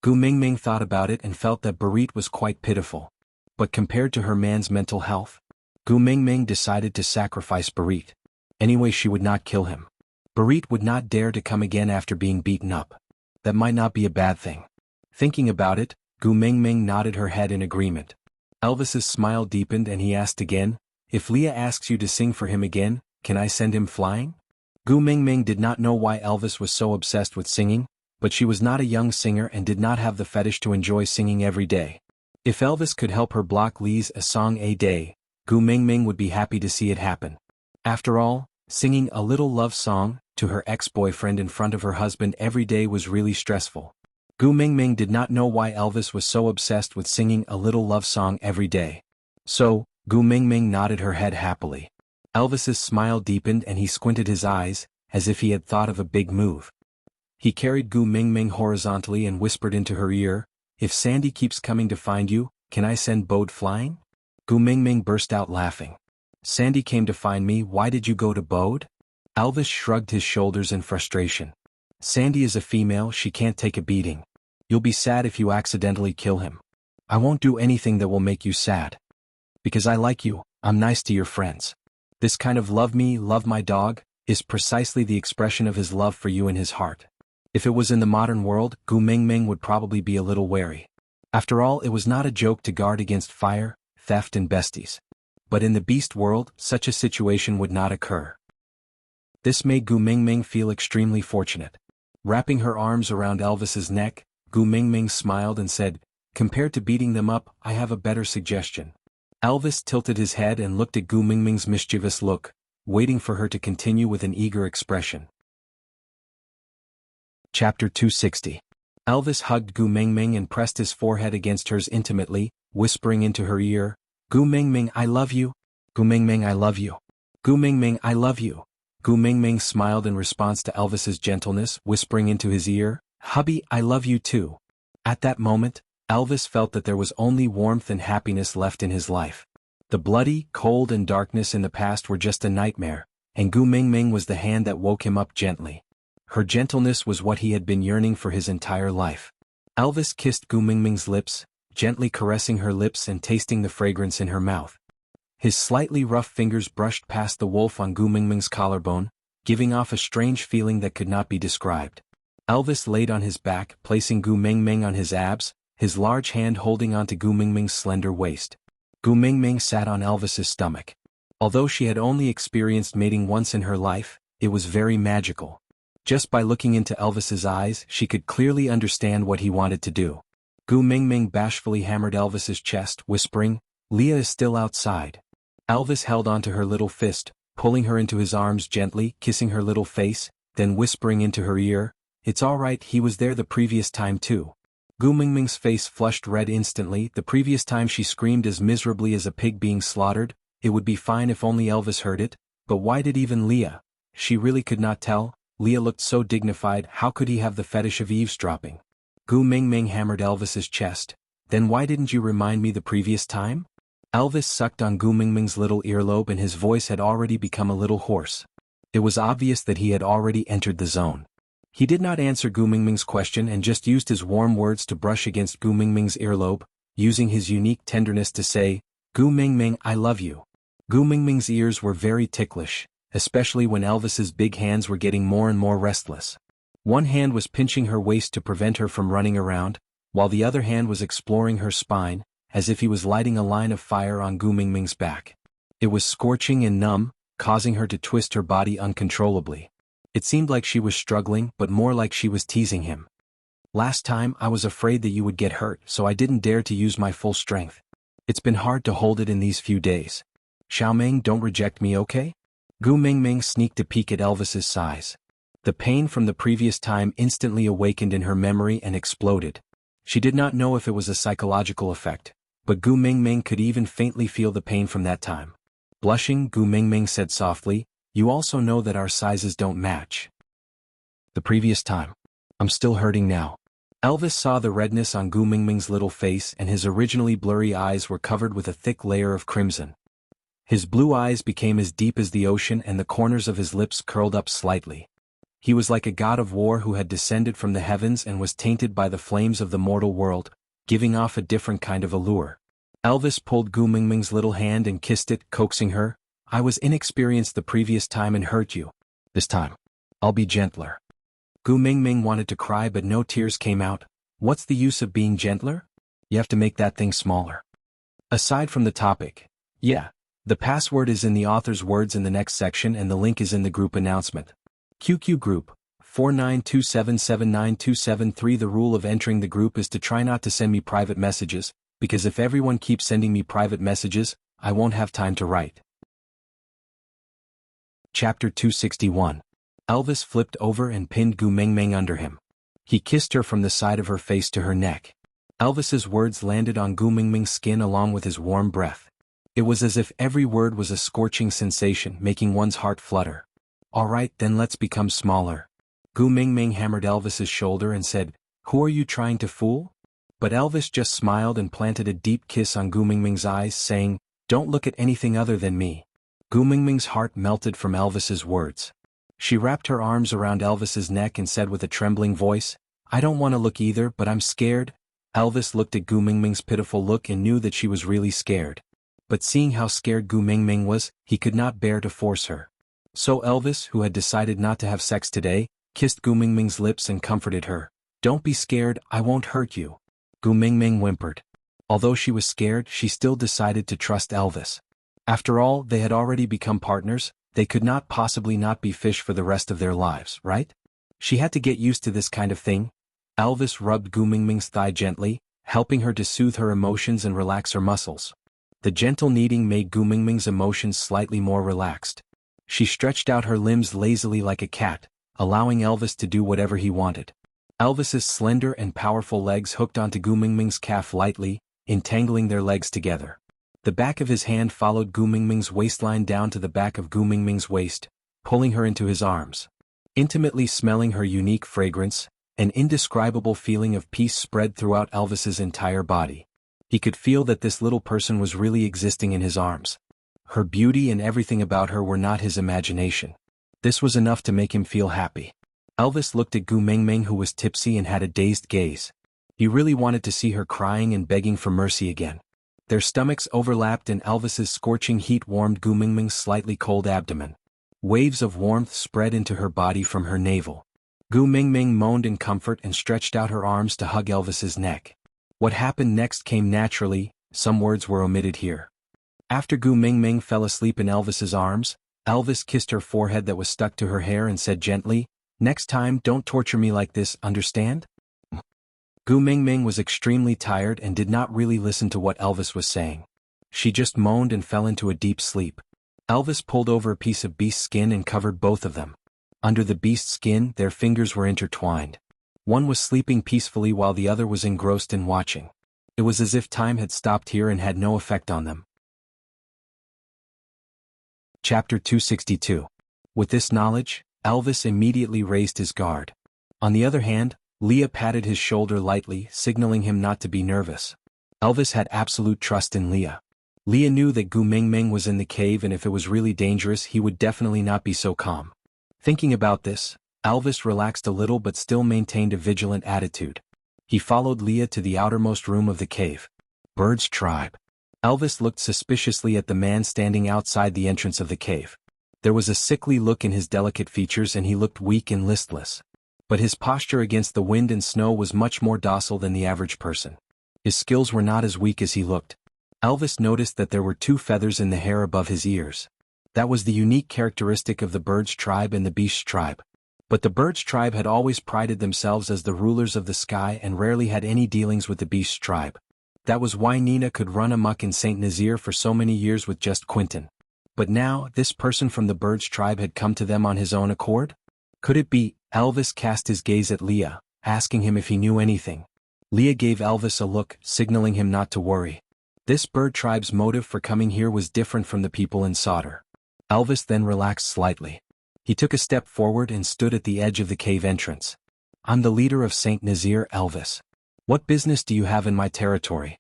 Gu Mingming thought about it and felt that Barit was quite pitiful. But compared to her man's mental health, Gu Mingming decided to sacrifice Barit. Anyway, she would not kill him. Barit would not dare to come again after being beaten up. That might not be a bad thing. Thinking about it, Gu Mingming nodded her head in agreement. Elvis's smile deepened and he asked again, "If Leah asks you to sing for him again, can I send him flying?" Gu Mingming did not know why Elvis was so obsessed with singing, but she was not a young singer and did not have the fetish to enjoy singing every day. If Elvis could help her block Lee's a song a day, Gu Mingming would be happy to see it happen. After all, singing a little love song to her ex-boyfriend in front of her husband every day was really stressful. Gu Mingming did not know why Elvis was so obsessed with singing a little love song every day. So, Gu Mingming nodded her head happily. Elvis's smile deepened and he squinted his eyes, as if he had thought of a big move. He carried Gu Mingming horizontally and whispered into her ear, "If Sandy keeps coming to find you, can I send Bode flying?" Gu Mingming burst out laughing. "Sandy came to find me, why did you go to Bode?" Elvis shrugged his shoulders in frustration. "Sandy is a female, she can't take a beating. You'll be sad if you accidentally kill him. I won't do anything that will make you sad." Because I like you, I'm nice to your friends. This kind of love me, love my dog, is precisely the expression of his love for you in his heart. If it was in the modern world, Gu Mingming would probably be a little wary. After all, it was not a joke to guard against fire, theft and besties. But in the beast world, such a situation would not occur. This made Gu Mingming feel extremely fortunate. Wrapping her arms around Elvis's neck, Gu Mingming smiled and said, "Compared to beating them up, I have a better suggestion." Elvis tilted his head and looked at Gu Mingming's mischievous look, waiting for her to continue with an eager expression. Chapter 260. Elvis hugged Gu Mingming and pressed his forehead against hers intimately, whispering into her ear, "Gu Mingming, I love you. Gu Mingming, I love you. Gu Mingming, I love you." Gu Mingming smiled in response to Elvis's gentleness, whispering into his ear, "Hubby, I love you too." At that moment, Elvis felt that there was only warmth and happiness left in his life. The bloody, cold and darkness in the past were just a nightmare, and Gu Mingming was the hand that woke him up gently. Her gentleness was what he had been yearning for his entire life. Elvis kissed Gu Mingming's lips, gently caressing her lips and tasting the fragrance in her mouth. His slightly rough fingers brushed past the wolf on Gu Mingming's collarbone, giving off a strange feeling that could not be described. Elvis laid on his back, placing Gu Mingming on his abs, his large hand holding onto Gu Mingming's slender waist. Gu Mingming sat on Elvis's stomach. Although she had only experienced mating once in her life, it was very magical. Just by looking into Elvis's eyes, she could clearly understand what he wanted to do. Gu Mingming bashfully hammered Elvis's chest, whispering, "Leah is still outside." Elvis held onto her little fist, pulling her into his arms gently, kissing her little face, then whispering into her ear, "It's all right, he was there the previous time too." Gu Mingming's face flushed red instantly. The previous time she screamed as miserably as a pig being slaughtered. It would be fine if only Elvis heard it, but why did even Leah? She really could not tell. Leah looked so dignified, how could he have the fetish of eavesdropping? Gu Mingming hammered Elvis's chest. "Then why didn't you remind me the previous time?" Elvis sucked on Gu Mingming's little earlobe and his voice had already become a little hoarse. It was obvious that he had already entered the zone. He did not answer Gu Mingming's question and just used his warm words to brush against Gu Mingming's earlobe, using his unique tenderness to say, "Gu Mingming, I love you." Gu Mingming's ears were very ticklish, especially when Elvis's big hands were getting more and more restless. One hand was pinching her waist to prevent her from running around, while the other hand was exploring her spine, as if he was lighting a line of fire on Gu Mingming's back. It was scorching and numb, causing her to twist her body uncontrollably. It seemed like she was struggling, but more like she was teasing him. "Last time I was afraid that you would get hurt, so I didn't dare to use my full strength. It's been hard to hold it in these few days. Xiaoming, don't reject me, okay?" Gu Mingming sneaked a peek at Elvis's size. The pain from the previous time instantly awakened in her memory and exploded. She did not know if it was a psychological effect, but Gu Mingming could even faintly feel the pain from that time. Blushing, Gu Mingming said softly, "You also know that our sizes don't match." "The previous time. I'm still hurting now." Elvis saw the redness on Gu Mingming's little face and his originally blurry eyes were covered with a thick layer of crimson. His blue eyes became as deep as the ocean and the corners of his lips curled up slightly. He was like a god of war who had descended from the heavens and was tainted by the flames of the mortal world, giving off a different kind of allure. Elvis pulled Gu Mingming's little hand and kissed it, coaxing her, "I was inexperienced the previous time and hurt you. This time, I'll be gentler." Gu Mingming wanted to cry but no tears came out. What's the use of being gentler? You have to make that thing smaller. Aside from the topic, yeah, the password is in the author's words in the next section and the link is in the group announcement. QQ Group, 4927792773. The rule of entering the group is to try not to send me private messages, because if everyone keeps sending me private messages, I won't have time to write. Chapter 261. Elvis flipped over and pinned Gu Mingming under him. He kissed her from the side of her face to her neck. Elvis's words landed on Gu Mingming's skin along with his warm breath. It was as if every word was a scorching sensation, making one's heart flutter. "All right, then let's become smaller." Gu Mingming hammered Elvis's shoulder and said, "Who are you trying to fool?" But Elvis just smiled and planted a deep kiss on Gu Mingming's eyes, saying, "Don't look at anything other than me." Gu Mingming's heart melted from Elvis's words. She wrapped her arms around Elvis's neck and said with a trembling voice, "I don't want to look either, but I'm scared." Elvis looked at Gu Mingming's pitiful look and knew that she was really scared. But seeing how scared Gu Mingming was, he could not bear to force her. So Elvis, who had decided not to have sex today, kissed Gu Mingming's lips and comforted her. "Don't be scared, I won't hurt you." Gu Mingming whimpered. Although she was scared, she still decided to trust Elvis. After all, they had already become partners, they could not possibly not be fish for the rest of their lives, right? She had to get used to this kind of thing. Elvis rubbed Gu Mingming's thigh gently, helping her to soothe her emotions and relax her muscles. The gentle kneading made Gu Mingming's emotions slightly more relaxed. She stretched out her limbs lazily like a cat, allowing Elvis to do whatever he wanted. Elvis's slender and powerful legs hooked onto Gu Mingming's calf lightly, entangling their legs together. The back of his hand followed Gu Mingming's waistline down to the back of Gu Mingming's waist, pulling her into his arms. Intimately smelling her unique fragrance, an indescribable feeling of peace spread throughout Elvis's entire body. He could feel that this little person was really existing in his arms. Her beauty and everything about her were not his imagination. This was enough to make him feel happy. Elvis looked at Gu Mingming, who was tipsy and had a dazed gaze. He really wanted to see her crying and begging for mercy again. Their stomachs overlapped and Elvis's scorching heat warmed Gu Mingming's slightly cold abdomen. Waves of warmth spread into her body from her navel. Gu Mingming moaned in comfort and stretched out her arms to hug Elvis's neck. What happened next came naturally, some words were omitted here. After Gu Mingming fell asleep in Elvis's arms, Elvis kissed her forehead that was stuck to her hair and said gently, "Next time don't torture me like this, understand?" Gu Mingming was extremely tired and did not really listen to what Elvis was saying. She just moaned and fell into a deep sleep. Elvis pulled over a piece of beast skin and covered both of them. Under the beast skin, their fingers were intertwined. One was sleeping peacefully while the other was engrossed in watching. It was as if time had stopped here and had no effect on them. Chapter 262. With this knowledge, Elvis immediately raised his guard. On the other hand, Leah patted his shoulder lightly, signaling him not to be nervous. Elvis had absolute trust in Leah. Leah knew that Gu Mingming was in the cave, and if it was really dangerous he would definitely not be so calm. Thinking about this, Elvis relaxed a little but still maintained a vigilant attitude. He followed Leah to the outermost room of the cave. Bird's tribe. Elvis looked suspiciously at the man standing outside the entrance of the cave. There was a sickly look in his delicate features and he looked weak and listless. But his posture against the wind and snow was much more docile than the average person. His skills were not as weak as he looked. Elvis noticed that there were 2 feathers in the hair above his ears. That was the unique characteristic of the bird's tribe and the beast's tribe. But the bird's tribe had always prided themselves as the rulers of the sky and rarely had any dealings with the beast's tribe. That was why Nina could run amok in St. Nazaire for so many years with just Quentin. But now, this person from the bird's tribe had come to them on his own accord? Could it be? Elvis cast his gaze at Leah, asking him if he knew anything. Leah gave Elvis a look, signaling him not to worry. This bird tribe's motive for coming here was different from the people in Sauter. Elvis then relaxed slightly. He took a step forward and stood at the edge of the cave entrance. "I'm the leader of St. Nazaire, Elvis. What business do you have in my territory?"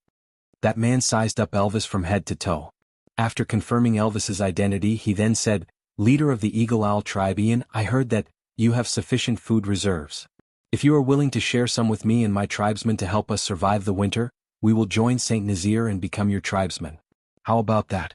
That man sized up Elvis from head to toe. After confirming Elvis's identity, he then said, "Leader of the Eagle Owl tribe, Ian, I heard that you have sufficient food reserves. If you are willing to share some with me and my tribesmen to help us survive the winter, we will join St. Nazaire and become your tribesmen. How about that?"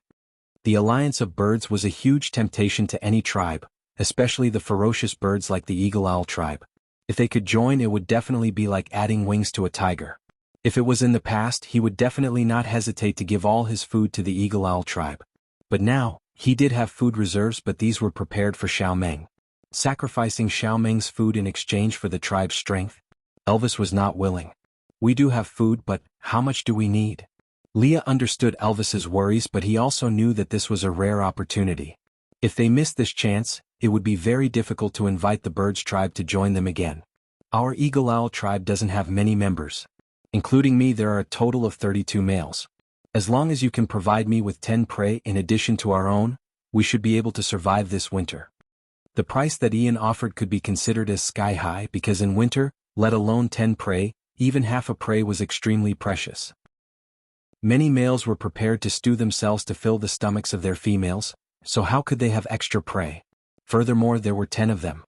The alliance of birds was a huge temptation to any tribe, especially the ferocious birds like the Eagle Owl tribe. If they could join, it would definitely be like adding wings to a tiger. If it was in the past, he would definitely not hesitate to give all his food to the Eagle Owl tribe. But now, he did have food reserves, but these were prepared for Xiaomeng. Sacrificing Xiaomeng's food in exchange for the tribe's strength? Elvis was not willing. "We do have food, but how much do we need?" Leah understood Elvis's worries, but he also knew that this was a rare opportunity. If they missed this chance, it would be very difficult to invite the bird's tribe to join them again. "Our Eagle Owl tribe doesn't have many members. Including me, there are a total of 32 males. As long as you can provide me with 10 prey in addition to our own, we should be able to survive this winter." The price that Ian offered could be considered as sky-high because in winter, let alone 10 prey, even half a prey was extremely precious. Many males were prepared to stew themselves to fill the stomachs of their females, so how could they have extra prey? Furthermore, there were 10 of them.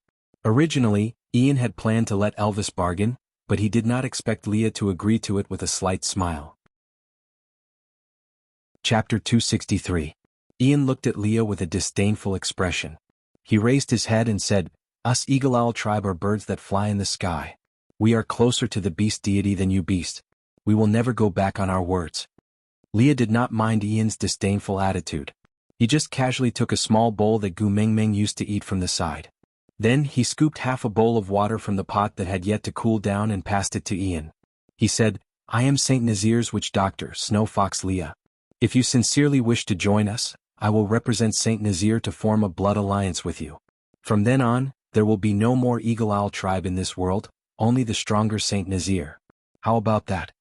Originally, Ian had planned to let Elvis bargain, but he did not expect Leah to agree to it with a slight smile. Chapter 263. Ian looked at Leah with a disdainful expression. He raised his head and said, "Us Eagle Owl tribe are birds that fly in the sky. We are closer to the beast deity than you beast. We will never go back on our words." Leah did not mind Ian's disdainful attitude. He just casually took a small bowl that Gu Mingming used to eat from the side. Then he scooped half a bowl of water from the pot that had yet to cool down and passed it to Ian. He said, "I am Saint Nazir's witch doctor, Snow Fox Leah. If you sincerely wish to join us, I will represent Saint Nazir to form a blood alliance with you. From then on, there will be no more Eagle Owl tribe in this world, only the stronger Saint Nazir. How about that?"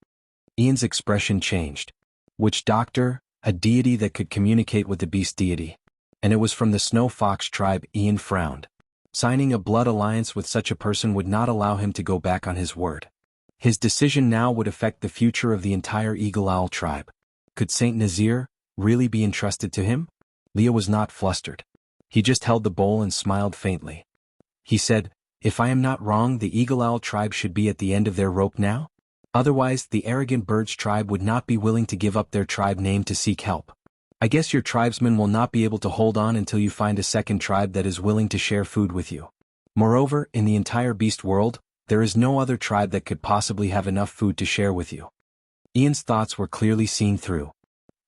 Ian's expression changed. Witch doctor, a deity that could communicate with the beast deity. And it was from the Snow Fox tribe. Ian frowned. Signing a blood alliance with such a person would not allow him to go back on his word. His decision now would affect the future of the entire Eagle Owl tribe. Could Saint Nazir really be entrusted to him? Leah was not flustered. He just held the bowl and smiled faintly. He said, "If I am not wrong, the Eagle Owl tribe should be at the end of their rope now? Otherwise, the arrogant birds tribe would not be willing to give up their tribe name to seek help. I guess your tribesmen will not be able to hold on until you find a second tribe that is willing to share food with you. Moreover, in the entire beast world, there is no other tribe that could possibly have enough food to share with you." Ian's thoughts were clearly seen through.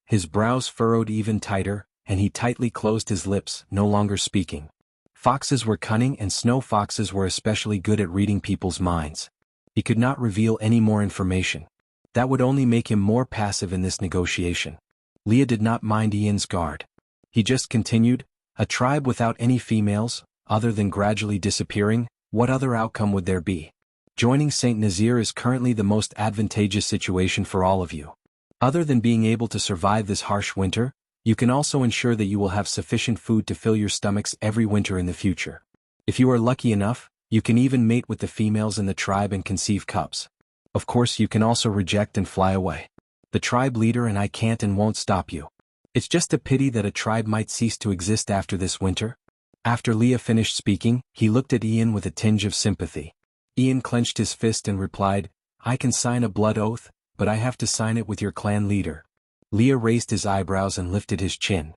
His brows furrowed even tighter, and he tightly closed his lips, no longer speaking. Foxes were cunning, and snow foxes were especially good at reading people's minds. He could not reveal any more information. That would only make him more passive in this negotiation. Leah did not mind Ian's guard. He just continued, "A tribe without any females, other than gradually disappearing, what other outcome would there be? Joining Saint Nazir is currently the most advantageous situation for all of you. Other than being able to survive this harsh winter, you can also ensure that you will have sufficient food to fill your stomachs every winter in the future. If you are lucky enough, you can even mate with the females in the tribe and conceive cubs. Of course, you can also reject and fly away. The tribe leader and I can't and won't stop you. It's just a pity that a tribe might cease to exist after this winter." After Leah finished speaking, he looked at Ian with a tinge of sympathy. Ian clenched his fist and replied, "I can sign a blood oath, but I have to sign it with your clan leader." Leah raised his eyebrows and lifted his chin.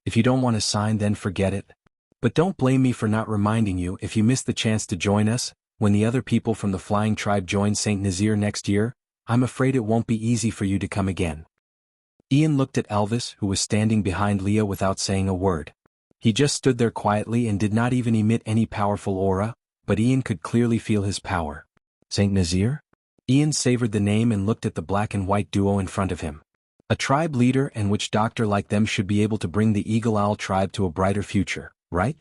"If you don't want to sign, then forget it. But don't blame me for not reminding you if you miss the chance to join us. When the other people from the flying tribe join Saint Nazir next year, I'm afraid it won't be easy for you to come again." Ian looked at Elvis, who was standing behind Leah, without saying a word. He just stood there quietly and did not even emit any powerful aura, but Ian could clearly feel his power. Saint Nazir? Ian savored the name and looked at the black and white duo in front of him. A tribe leader and witch doctor like them should be able to bring the Eagle Owl tribe to a brighter future, right?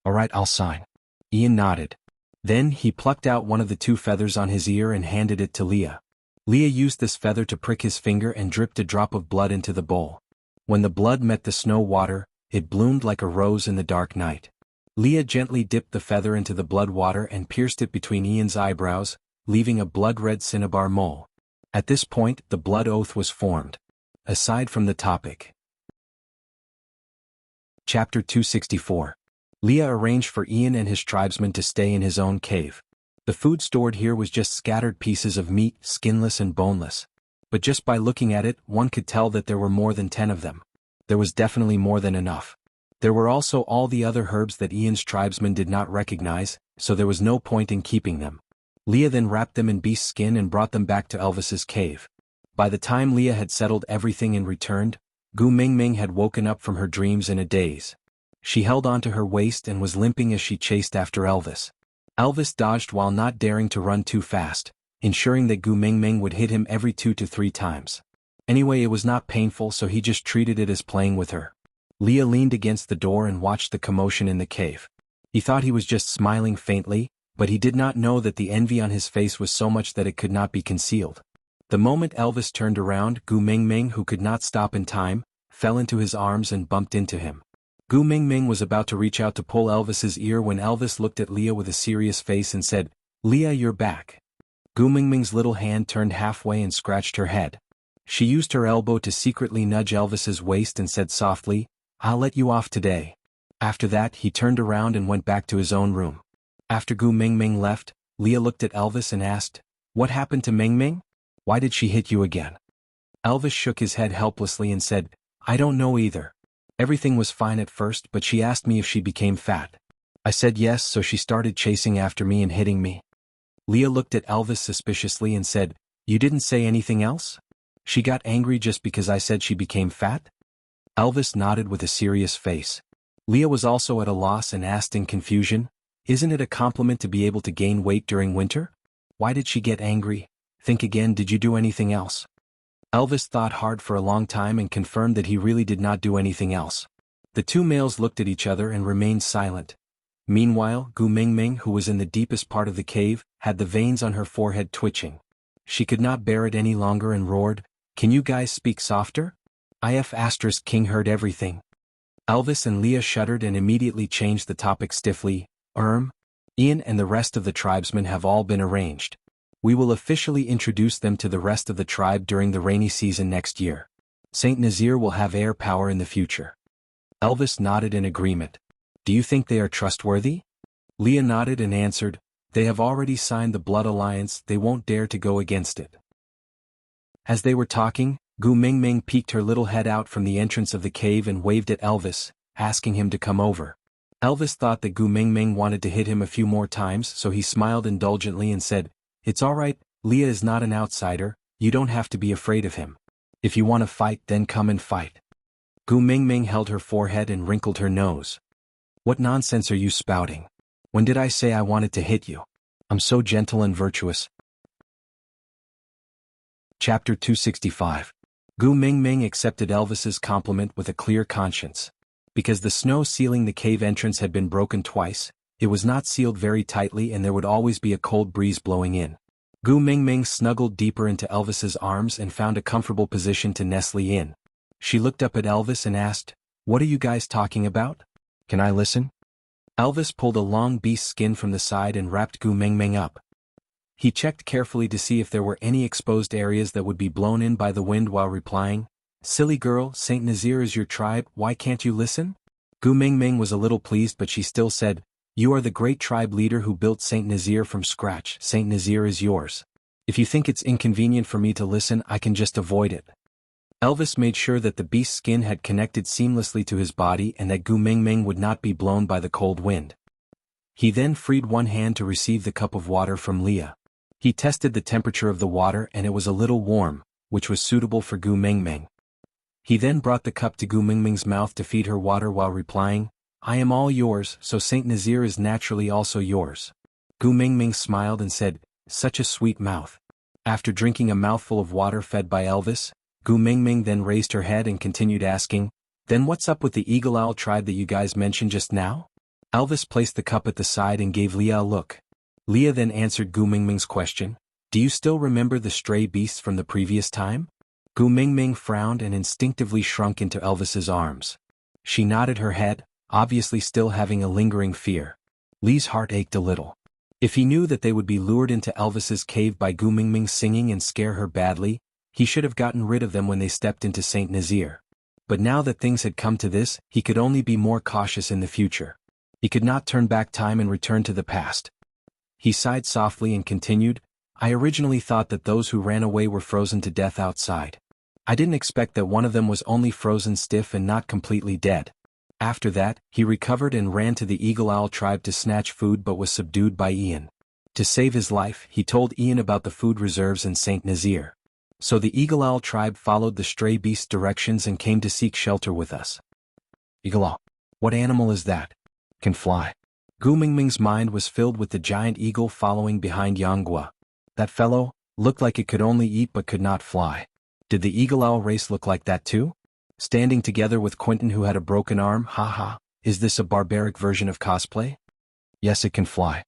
"All right, I'll sign." Ian nodded. Then he plucked out one of the two feathers on his ear and handed it to Leah. Leah used this feather to prick his finger and dripped a drop of blood into the bowl. When the blood met the snow water, it bloomed like a rose in the dark night. Leah gently dipped the feather into the blood water and pierced it between Ian's eyebrows, leaving a blood-red cinnabar mole. At this point, the blood oath was formed. Aside from the topic. Chapter 264. Leah arranged for Ian and his tribesmen to stay in his own cave. The food stored here was just scattered pieces of meat, skinless and boneless. But just by looking at it, one could tell that there were more than 10 of them. There was definitely more than enough. There were also all the other herbs that Ian's tribesmen did not recognize, so there was no point in keeping them. Leah then wrapped them in beast skin and brought them back to Elvis's cave. By the time Leah had settled everything and returned, Gu Mingming had woken up from her dreams in a daze. She held onto her waist and was limping as she chased after Elvis. Elvis dodged while not daring to run too fast, ensuring that Gu Mingming would hit him every 2 to 3 times. Anyway, it was not painful, so he just treated it as playing with her. Leah leaned against the door and watched the commotion in the cave. He thought he was just smiling faintly, but he did not know that the envy on his face was so much that it could not be concealed. The moment Elvis turned around, Gu Mingming, who could not stop in time, fell into his arms and bumped into him. Gu Mingming was about to reach out to pull Elvis's ear when Elvis looked at Leah with a serious face and said, "Leah, you're back." Gu Mingming's little hand turned halfway and scratched her head. She used her elbow to secretly nudge Elvis's waist and said softly, "I'll let you off today." After that, he turned around and went back to his own room. After Gu Mingming left, Leah looked at Elvis and asked, "What happened to Mingming? Why did she hit you again?" Elvis shook his head helplessly and said, I don't know either. Everything was fine at first, but she asked me if she became fat. I said yes, so she started chasing after me and hitting me. Leah looked at Elvis suspiciously and said, You didn't say anything else? She got angry just because I said she became fat? Elvis nodded with a serious face. Leah was also at a loss and asked in confusion, Isn't it a compliment to be able to gain weight during winter? Why did she get angry? Think again, did you do anything else? Elvis thought hard for a long time and confirmed that he really did not do anything else. The two males looked at each other and remained silent. Meanwhile, Gu Mingming, who was in the deepest part of the cave, had the veins on her forehead twitching. She could not bear it any longer and roared, Can you guys speak softer? King heard everything. Elvis and Leah shuddered and immediately changed the topic stiffly. Ian and the rest of the tribesmen have all been arranged. We will officially introduce them to the rest of the tribe during the rainy season next year. Saint Nazir will have air power in the future. Elvis nodded in agreement. Do you think they are trustworthy? Leah nodded and answered, They have already signed the blood alliance, they won't dare to go against it. As they were talking, Gu Mingming peeked her little head out from the entrance of the cave and waved at Elvis, asking him to come over. Elvis thought that Gu Mingming wanted to hit him a few more times, so he smiled indulgently and said, It's all right, Leah is not an outsider, you don't have to be afraid of him. If you want to fight, then come and fight. Gu Mingming held her forehead and wrinkled her nose. What nonsense are you spouting? When did I say I wanted to hit you? I'm so gentle and virtuous. Chapter 265. Gu Mingming accepted Elvis's compliment with a clear conscience. Because the snow sealing the cave entrance had been broken twice, it was not sealed very tightly and there would always be a cold breeze blowing in. Gu Mingming snuggled deeper into Elvis's arms and found a comfortable position to nestle in. She looked up at Elvis and asked, What are you guys talking about? Can I listen? Elvis pulled a long beast skin from the side and wrapped Gu Mingming up. He checked carefully to see if there were any exposed areas that would be blown in by the wind while replying, Silly girl, Saint Nazir is your tribe, why can't you listen? Gu Mingming was a little pleased, but she still said, You are the great tribe leader who built Saint Nazir from scratch, Saint Nazir is yours. If you think it's inconvenient for me to listen, I can just avoid it. Elvis made sure that the beast's skin had connected seamlessly to his body and that Gu Mingming would not be blown by the cold wind. He then freed one hand to receive the cup of water from Leah. He tested the temperature of the water and it was a little warm, which was suitable for Gu Mingming. He then brought the cup to Gu Mingming's mouth to feed her water while replying, I am all yours, so Saint Nazir is naturally also yours. Gu Mingming smiled and said, Such a sweet mouth. After drinking a mouthful of water fed by Elvis, Gu Mingming then raised her head and continued asking, Then what's up with the Eagle Owl tribe that you guys mentioned just now? Elvis placed the cup at the side and gave Leah a look. Leah then answered Gu Mingming's question, Do you still remember the stray beasts from the previous time? Gu Mingming frowned and instinctively shrunk into Elvis's arms. She nodded her head, obviously still having a lingering fear. Lee's heart ached a little. If he knew that they would be lured into Elvis's cave by Gu Mingming singing and scare her badly, he should have gotten rid of them when they stepped into Saint Nazir. But now that things had come to this, he could only be more cautious in the future. He could not turn back time and return to the past. He sighed softly and continued, I originally thought that those who ran away were frozen to death outside. I didn't expect that one of them was only frozen stiff and not completely dead. After that, he recovered and ran to the Eagle Owl tribe to snatch food but was subdued by Ian. To save his life, he told Ian about the food reserves in Saint Nazir. So the Eagle Owl tribe followed the stray beast's directions and came to seek shelter with us. Eagle Owl. What animal is that? Can fly. Gu Mingming's mind was filled with the giant eagle following behind Xianxia. That fellow looked like it could only eat but could not fly. Did the Eagle Owl race look like that too? Standing together with Quentin who had a broken arm, haha, is this a barbaric version of cosplay? Yes, it can fly.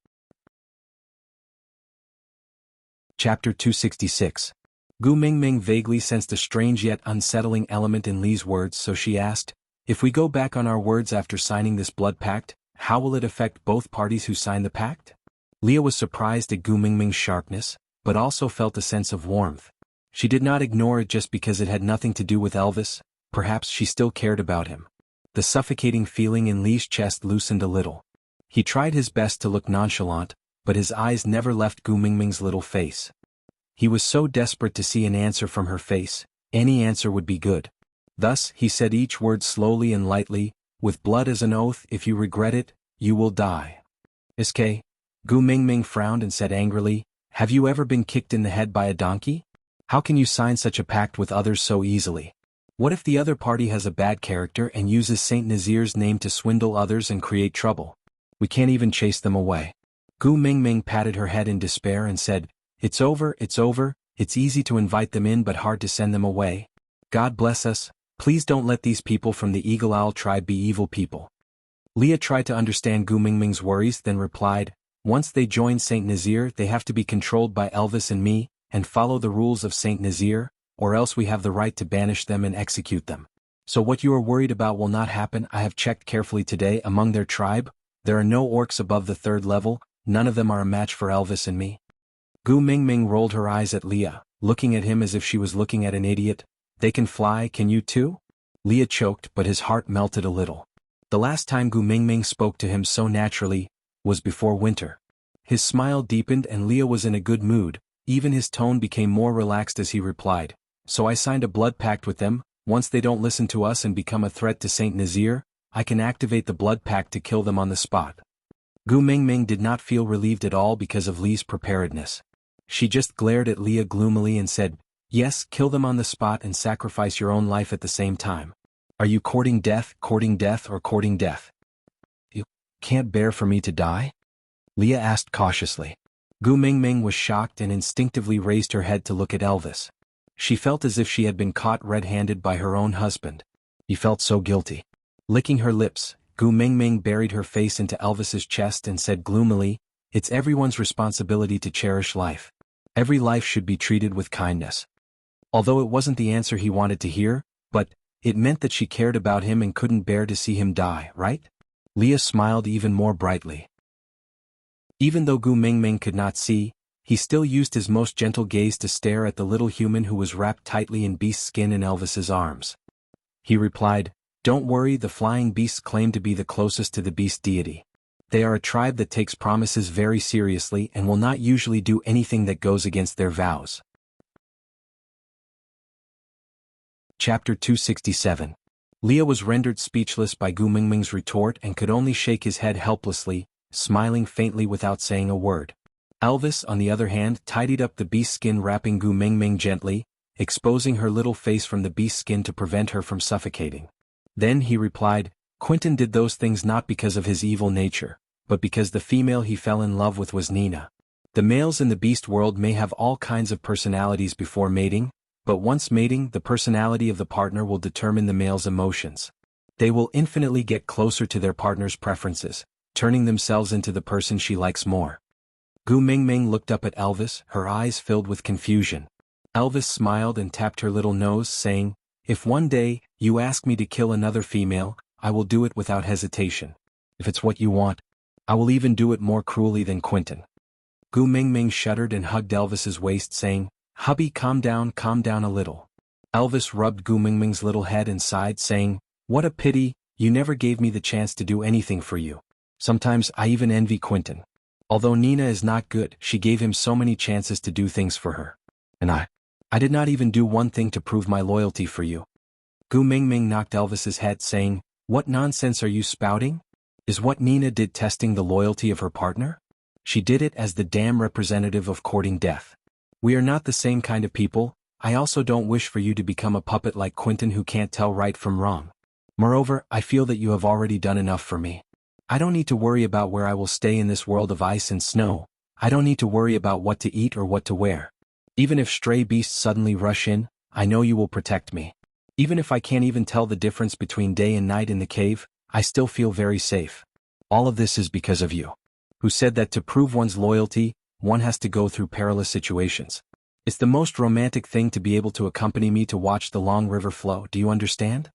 Chapter 266. Gu Mingming vaguely sensed a strange yet unsettling element in Lee's words, so she asked, If we go back on our words after signing this blood pact, how will it affect both parties who signed the pact? Leah was surprised at Gu Mingming's sharpness, but also felt a sense of warmth. She did not ignore it just because it had nothing to do with Elvis, perhaps she still cared about him. The suffocating feeling in Lee's chest loosened a little. He tried his best to look nonchalant, but his eyes never left Gu Mingming's little face. He was so desperate to see an answer from her face, Any answer would be good. Thus, he said each word slowly and lightly, with blood as an oath. If you regret it, you will die. Sk. Gu Mingming frowned and said angrily, have you ever been kicked in the head by a donkey? How can you sign such a pact with others so easily? What if the other party has a bad character and uses Saint Nazir's name to swindle others and create trouble? We can't even chase them away. Gu Mingming patted her head in despair and said, it's over, it's over. It's easy to invite them in but hard to send them away. God bless us. Please don't let these people from the Eagle Owl tribe be evil people. Leah tried to understand Gu Mingming's worries, then replied, once they join Saint Nazir, they have to be controlled by Elvis and me, and follow the rules of Saint Nazir, or else we have the right to banish them and execute them. So what you are worried about will not happen. I have checked carefully today. Among their tribe, there are no orcs above the 3rd level. None of them are a match for Elvis and me. Gu Mingming rolled her eyes at Leah, looking at him as if she was looking at an idiot. They can fly, can you too? Leah choked, but his heart melted a little. The last time Gu Mingming spoke to him so naturally was before winter. His smile deepened and Leah was in a good mood. Even his tone became more relaxed as he replied, so I signed a blood pact with them. Once they don't listen to us and become a threat to Saint Nazir, I can activate the blood pact to kill them on the spot. Gu Mingming did not feel relieved at all because of Lee's preparedness. She just glared at Leah gloomily and said, yes, kill them on the spot and sacrifice your own life at the same time. Are you courting death, or courting death? You can't bear for me to die? Leah asked cautiously. Gu Mingming was shocked and instinctively raised her head to look at Elvis. She felt as if she had been caught red-handed by her own husband. He felt so guilty. Licking her lips, Gu Mingming buried her face into Elvis's chest and said gloomily, it's everyone's responsibility to cherish life. Every life should be treated with kindness. Although it wasn't the answer he wanted to hear, but it meant that she cared about him and couldn't bear to see him die, right? Leah smiled even more brightly. Even though Gu Mingming could not see, he still used his most gentle gaze to stare at the little human who was wrapped tightly in beast skin in Elvis's arms. He replied, don't worry, the flying beasts claim to be the closest to the beast deity. They are a tribe that takes promises very seriously and will not usually do anything that goes against their vows. Chapter 267. Leah was rendered speechless by Gu Mingming's retort and could only shake his head helplessly, smiling faintly without saying a word. Elvis, on the other hand, tidied up the beast skin, wrapping Gu Mingming gently, exposing her little face from the beast skin to prevent her from suffocating. Then he replied, Quentin did those things not because of his evil nature, but because the female he fell in love with was Nina. The males in the beast world may have all kinds of personalities before mating, but once mating, the personality of the partner will determine the male's emotions. They will infinitely get closer to their partner's preferences, turning themselves into the person she likes more. Gu Mingming looked up at Elvis, her eyes filled with confusion. Elvis smiled and tapped her little nose, saying, if one day you ask me to kill another female, I will do it without hesitation. If it's what you want, I will even do it more cruelly than Quentin. Gu Mingming shuddered and hugged Elvis's waist, saying, hubby, calm down a little. Elvis rubbed Gu Mingming's little head and sighed, saying, what a pity, you never gave me the chance to do anything for you. Sometimes I even envy Quentin. Although Nina is not good, she gave him so many chances to do things for her. And I did not even do one thing to prove my loyalty for you. Gu Mingming knocked Elvis's head, saying, what nonsense are you spouting? Is what Nina did testing the loyalty of her partner? She did it as the damn representative of courting death. We are not the same kind of people. I also don't wish for you to become a puppet like Quentin who can't tell right from wrong. Moreover, I feel that you have already done enough for me. I don't need to worry about where I will stay in this world of ice and snow. I don't need to worry about what to eat or what to wear. Even if stray beasts suddenly rush in, I know you will protect me. Even if I can't even tell the difference between day and night in the cave, I still feel very safe. All of this is because of you. Who said that to prove one's loyalty, one has to go through perilous situations. It's the most romantic thing to be able to accompany me to watch the long river flow, do you understand?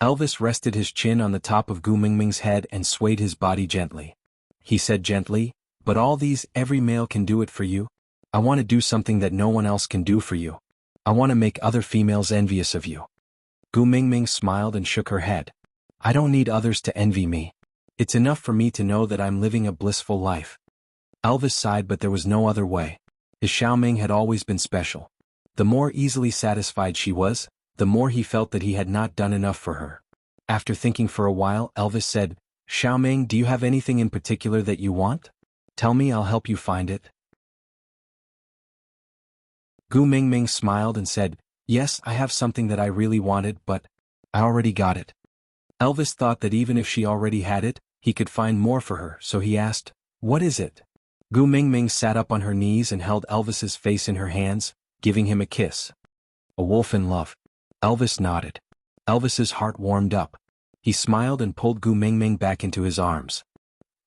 Elvis rested his chin on the top of Gu Mingming's head and swayed his body gently. He said gently, but all these, every male can do it for you. I want to do something that no one else can do for you. I want to make other females envious of you. Gu Mingming smiled and shook her head. I don't need others to envy me. It's enough for me to know that I'm living a blissful life. Elvis sighed, but there was no other way. His Xiaoming had always been special. The more easily satisfied she was, the more he felt that he had not done enough for her. After thinking for a while, Elvis said, "Xiaoming, do you have anything in particular that you want? Tell me, I'll help you find it." Gu Mingming smiled and said, "Yes, I have something that I really wanted, but I already got it." Elvis thought that even if she already had it, he could find more for her, so he asked, "What is it?" Gu Mingming sat up on her knees and held Elvis's face in her hands, giving him a kiss. "A wolf in love." Elvis nodded. Elvis's heart warmed up. He smiled and pulled Gu Mingming back into his arms.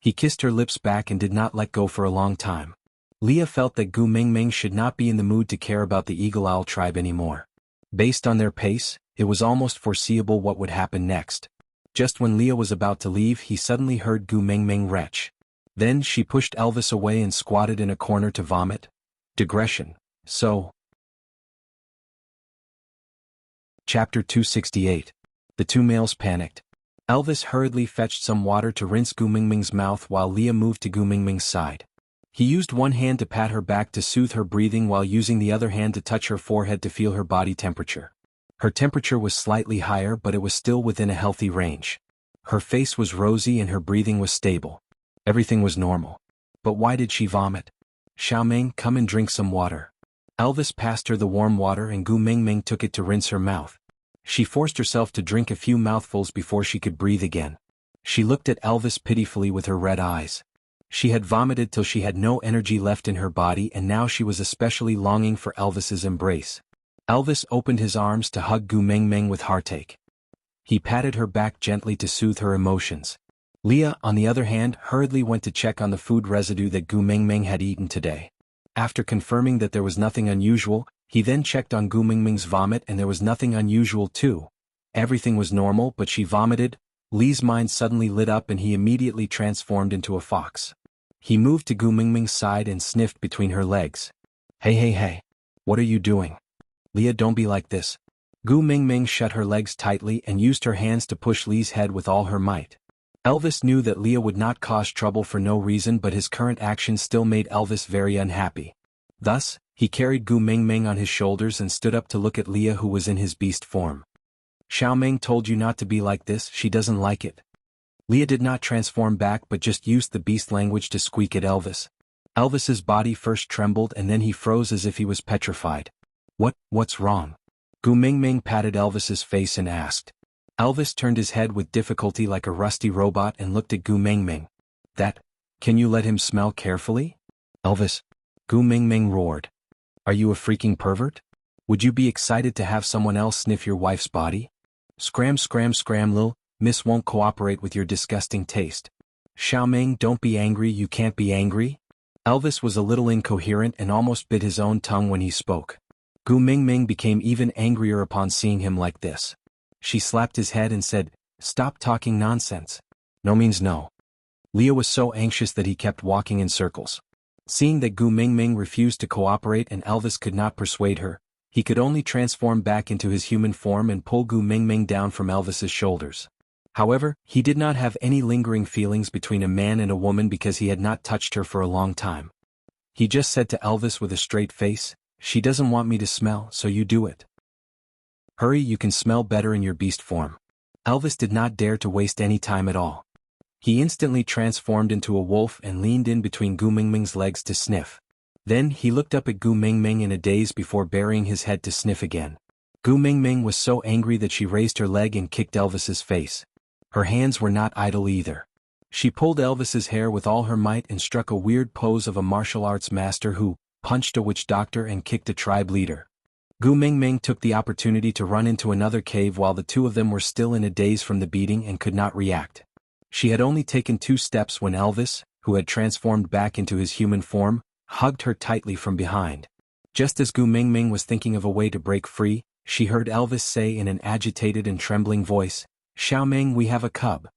He kissed her lips back and did not let go for a long time. Leah felt that Gu Mingming should not be in the mood to care about the Eagle Owl tribe anymore. Based on their pace, it was almost foreseeable what would happen next. Just when Leah was about to leave, he suddenly heard Gu Mingming retch. Then she pushed Elvis away and squatted in a corner to vomit. Digression. So. Chapter 268. The two males panicked. Elvis hurriedly fetched some water to rinse Gu Mingming's mouth while Leah moved to Gu Mingming's side. He used one hand to pat her back to soothe her breathing while using the other hand to touch her forehead to feel her body temperature. Her temperature was slightly higher, but it was still within a healthy range. Her face was rosy and her breathing was stable. Everything was normal. But why did she vomit? "Xiaoming, come and drink some water." Elvis passed her the warm water and Gu Mingming took it to rinse her mouth. She forced herself to drink a few mouthfuls before she could breathe again. She looked at Elvis pitifully with her red eyes. She had vomited till she had no energy left in her body, and now she was especially longing for Elvis's embrace. Elvis opened his arms to hug Gu Mingming with heartache. He patted her back gently to soothe her emotions. Leah, on the other hand, hurriedly went to check on the food residue that Gu Mingming had eaten today. After confirming that there was nothing unusual, he then checked on Gu Mingming's vomit and there was nothing unusual too. Everything was normal, but she vomited. Lee's mind suddenly lit up and he immediately transformed into a fox. He moved to Gu Mingming's side and sniffed between her legs. Hey, what are you doing? Leah, don't be like this." Gu Mingming shut her legs tightly and used her hands to push Lee's head with all her might. Elvis knew that Leah would not cause trouble for no reason, but his current actions still made Elvis very unhappy. Thus, he carried Gu Mingming on his shoulders and stood up to look at Leah, who was in his beast form. "Xiaoming told you not to be like this, she doesn't like it." Leah did not transform back but just used the beast language to squeak at Elvis. Elvis's body first trembled and then he froze as if he was petrified. What's wrong?" Gu Mingming patted Elvis's face and asked. Elvis turned his head with difficulty like a rusty robot and looked at Gu Mingming. Can you let him smell carefully?" "Elvis," Gu Mingming roared. "Are you a freaking pervert? Would you be excited to have someone else sniff your wife's body? Scram lil, miss won't cooperate with your disgusting taste." "Xiaoming, don't be angry, you can't be angry." Elvis was a little incoherent and almost bit his own tongue when he spoke. Gu Mingming became even angrier upon seeing him like this. She slapped his head and said, "Stop talking nonsense. No means no." Leah was so anxious that he kept walking in circles. Seeing that Gu Mingming refused to cooperate and Elvis could not persuade her, he could only transform back into his human form and pull Gu Mingming down from Elvis's shoulders. However, he did not have any lingering feelings between a man and a woman because he had not touched her for a long time. He just said to Elvis with a straight face, "She doesn't want me to smell, so you do it. Hurry, you can smell better in your beast form." Elvis did not dare to waste any time at all. He instantly transformed into a wolf and leaned in between Gu Mingming's legs to sniff. Then he looked up at Gu Mingming in a daze before burying his head to sniff again. Gu Mingming was so angry that she raised her leg and kicked Elvis's face. Her hands were not idle either. She pulled Elvis's hair with all her might and struck a weird pose of a martial arts master who punched a witch doctor and kicked a tribe leader. Gu Mingming took the opportunity to run into another cave while the two of them were still in a daze from the beating and could not react. She had only taken 2 steps when Elvis, who had transformed back into his human form, hugged her tightly from behind. Just as Gu Mingming was thinking of a way to break free, she heard Elvis say in an agitated and trembling voice, "Xiaoming, we have a cub."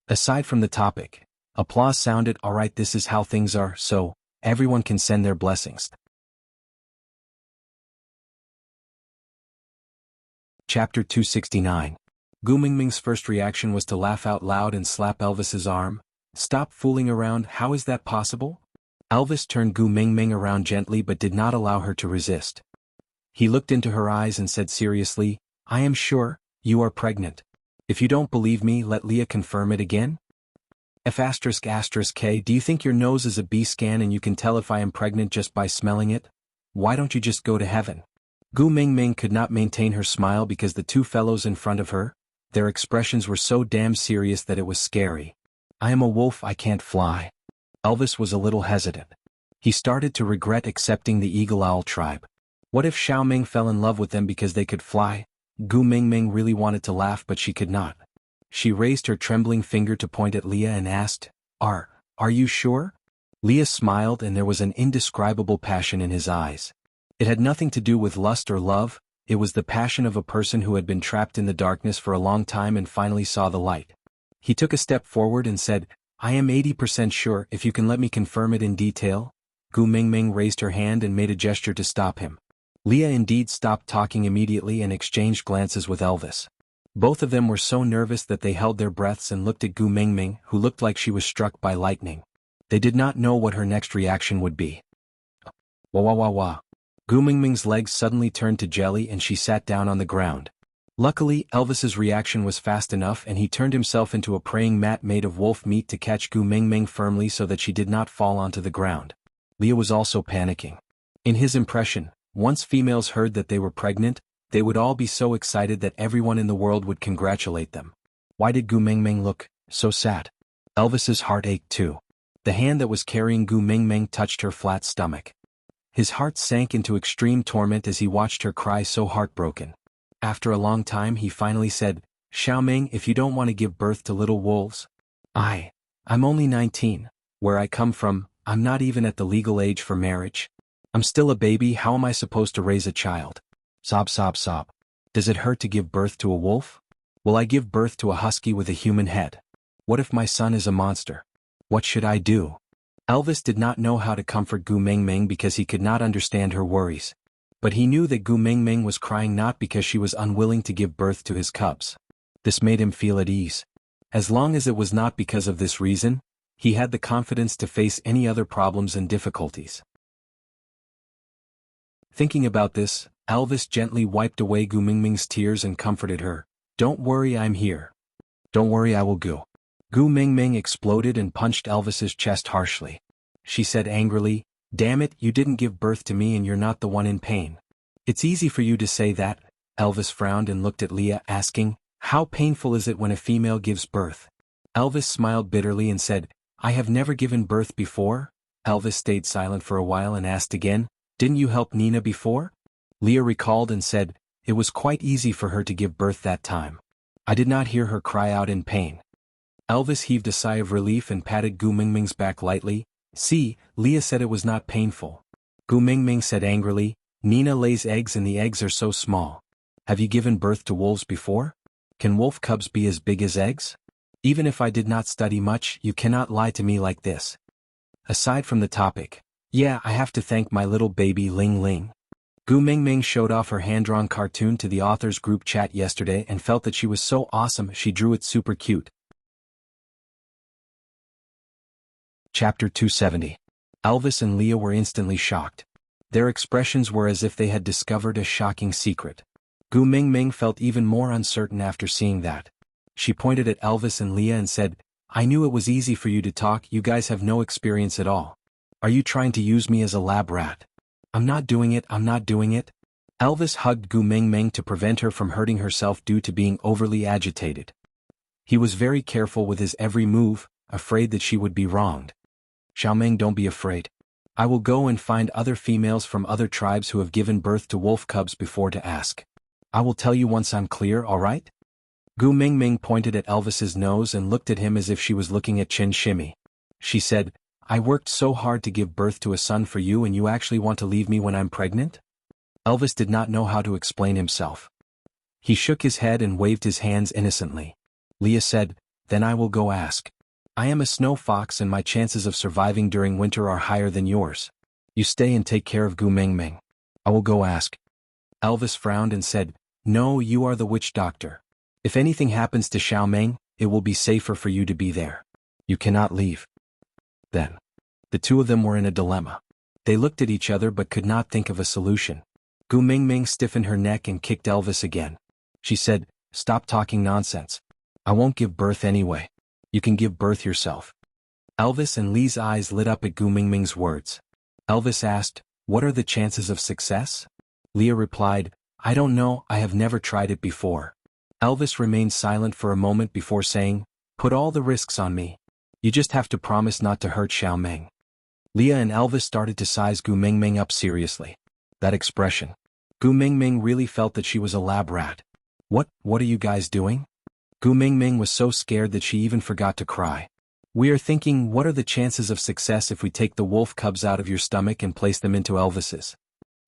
Aside from the topic, applause sounded. "Alright, this is how things are, so everyone can send their blessings." Chapter 269. Gu Mingming's first reaction was to laugh out loud and slap Elvis's arm. "Stop fooling around, how is that possible?" Elvis turned Gu Mingming around gently but did not allow her to resist. He looked into her eyes and said seriously, I am sure, you are pregnant. If you don't believe me, let Leah confirm it again. F***K, do you think your nose is a B-scan and you can tell if I am pregnant just by smelling it? Why don't you just go to heaven? Gu Mingming could not maintain her smile because the two fellows in front of her, their expressions were so damn serious that it was scary. I am a wolf, I can't fly. Elvis was a little hesitant. He started to regret accepting the Eagle Owl tribe. What if Xiaoming fell in love with them because they could fly? Gu Mingming really wanted to laugh but she could not. She raised her trembling finger to point at Leah and asked, Are you sure? Leah smiled and there was an indescribable passion in his eyes. It had nothing to do with lust or love, it was the passion of a person who had been trapped in the darkness for a long time and finally saw the light. He took a step forward and said, I am 80% sure, if you can let me confirm it in detail. Gu Mingming raised her hand and made a gesture to stop him. Leah indeed stopped talking immediately and exchanged glances with Elvis. Both of them were so nervous that they held their breaths and looked at Gu Mingming, who looked like she was struck by lightning. They did not know what her next reaction would be. Wah wah wah wah. Gu Mingming's legs suddenly turned to jelly and she sat down on the ground. Luckily, Elvis's reaction was fast enough and he turned himself into a praying mat made of wolf meat to catch Gu Mingming firmly so that she did not fall onto the ground. Leah was also panicking. In his impression, once females heard that they were pregnant, they would all be so excited that everyone in the world would congratulate them. Why did Gu Mingming look so sad? Elvis's heart ached too. The hand that was carrying Gu Mingming touched her flat stomach. His heart sank into extreme torment as he watched her cry so heartbroken. After a long time he finally said, Xiaoming, if you don't want to give birth to little wolves. I'm only 19. Where I come from, I'm not even at the legal age for marriage. I'm still a baby, how am I supposed to raise a child? Sob sob sob. Does it hurt to give birth to a wolf? Will I give birth to a husky with a human head? What if my son is a monster? What should I do? Elvis did not know how to comfort Gu Mingming because he could not understand her worries. But he knew that Gu Mingming was crying not because she was unwilling to give birth to his cubs. This made him feel at ease. As long as it was not because of this reason, he had the confidence to face any other problems and difficulties. Thinking about this, Elvis gently wiped away Gu Mingming's tears and comforted her. Don't worry, I'm here. Don't worry, I will go. Gu Mingming exploded and punched Elvis's chest harshly. She said angrily, Damn it, you didn't give birth to me and you're not the one in pain. It's easy for you to say that. Elvis frowned and looked at Leah, asking, How painful is it when a female gives birth? Elvis smiled bitterly and said, I have never given birth before. Elvis stayed silent for a while and asked again, Didn't you help Nina before? Leah recalled and said, It was quite easy for her to give birth that time. I did not hear her cry out in pain. Elvis heaved a sigh of relief and patted Gu Mingming's back lightly. See, Leah said it was not painful. Gu Mingming said angrily, Nina lays eggs and the eggs are so small. Have you given birth to wolves before? Can wolf cubs be as big as eggs? Even if I did not study much, you cannot lie to me like this. Aside from the topic, yeah, I have to thank my little baby Ling Ling. Gu Mingming showed off her hand-drawn cartoon to the author's group chat yesterday and felt that she was so awesome she drew it super cute. Chapter 270. Elvis and Leah were instantly shocked. Their expressions were as if they had discovered a shocking secret. Gu Mingming felt even more uncertain after seeing that. She pointed at Elvis and Leah and said, I knew it was easy for you to talk, you guys have no experience at all. Are you trying to use me as a lab rat? I'm not doing it, I'm not doing it. Elvis hugged Gu Mingming to prevent her from hurting herself due to being overly agitated. He was very careful with his every move, afraid that she would be wronged. Xiaoming, don't be afraid. I will go and find other females from other tribes who have given birth to wolf cubs before to ask. I will tell you once I'm clear, alright? Gu Mingming pointed at Elvis's nose and looked at him as if she was looking at Chin Shimmy. She said, I worked so hard to give birth to a son for you and you actually want to leave me when I'm pregnant? Elvis did not know how to explain himself. He shook his head and waved his hands innocently. Leah said, Then I will go ask. I am a snow fox and my chances of surviving during winter are higher than yours. You stay and take care of Gu Mingming. I will go ask. Elvis frowned and said, No, you are the witch doctor. If anything happens to Xiaoming, it will be safer for you to be there. You cannot leave. Then, the two of them were in a dilemma. They looked at each other but could not think of a solution. Gu Mingming stiffened her neck and kicked Elvis again. She said, "Stop talking nonsense. I won't give birth anyway. You can give birth yourself." Elvis and Lee's eyes lit up at Gu Mingming's words. Elvis asked, "What are the chances of success?" Leah replied, "I don't know, I have never tried it before." Elvis remained silent for a moment before saying, "Put all the risks on me. You just have to promise not to hurt Xiao Meng." Leah and Elvis started to size Gu Mingming up seriously. That expression. Gu Mingming really felt that she was a lab rat. What are you guys doing?" Gu Mingming was so scared that she even forgot to cry. "We are thinking, what are the chances of success if we take the wolf cubs out of your stomach and place them into Elvis's?"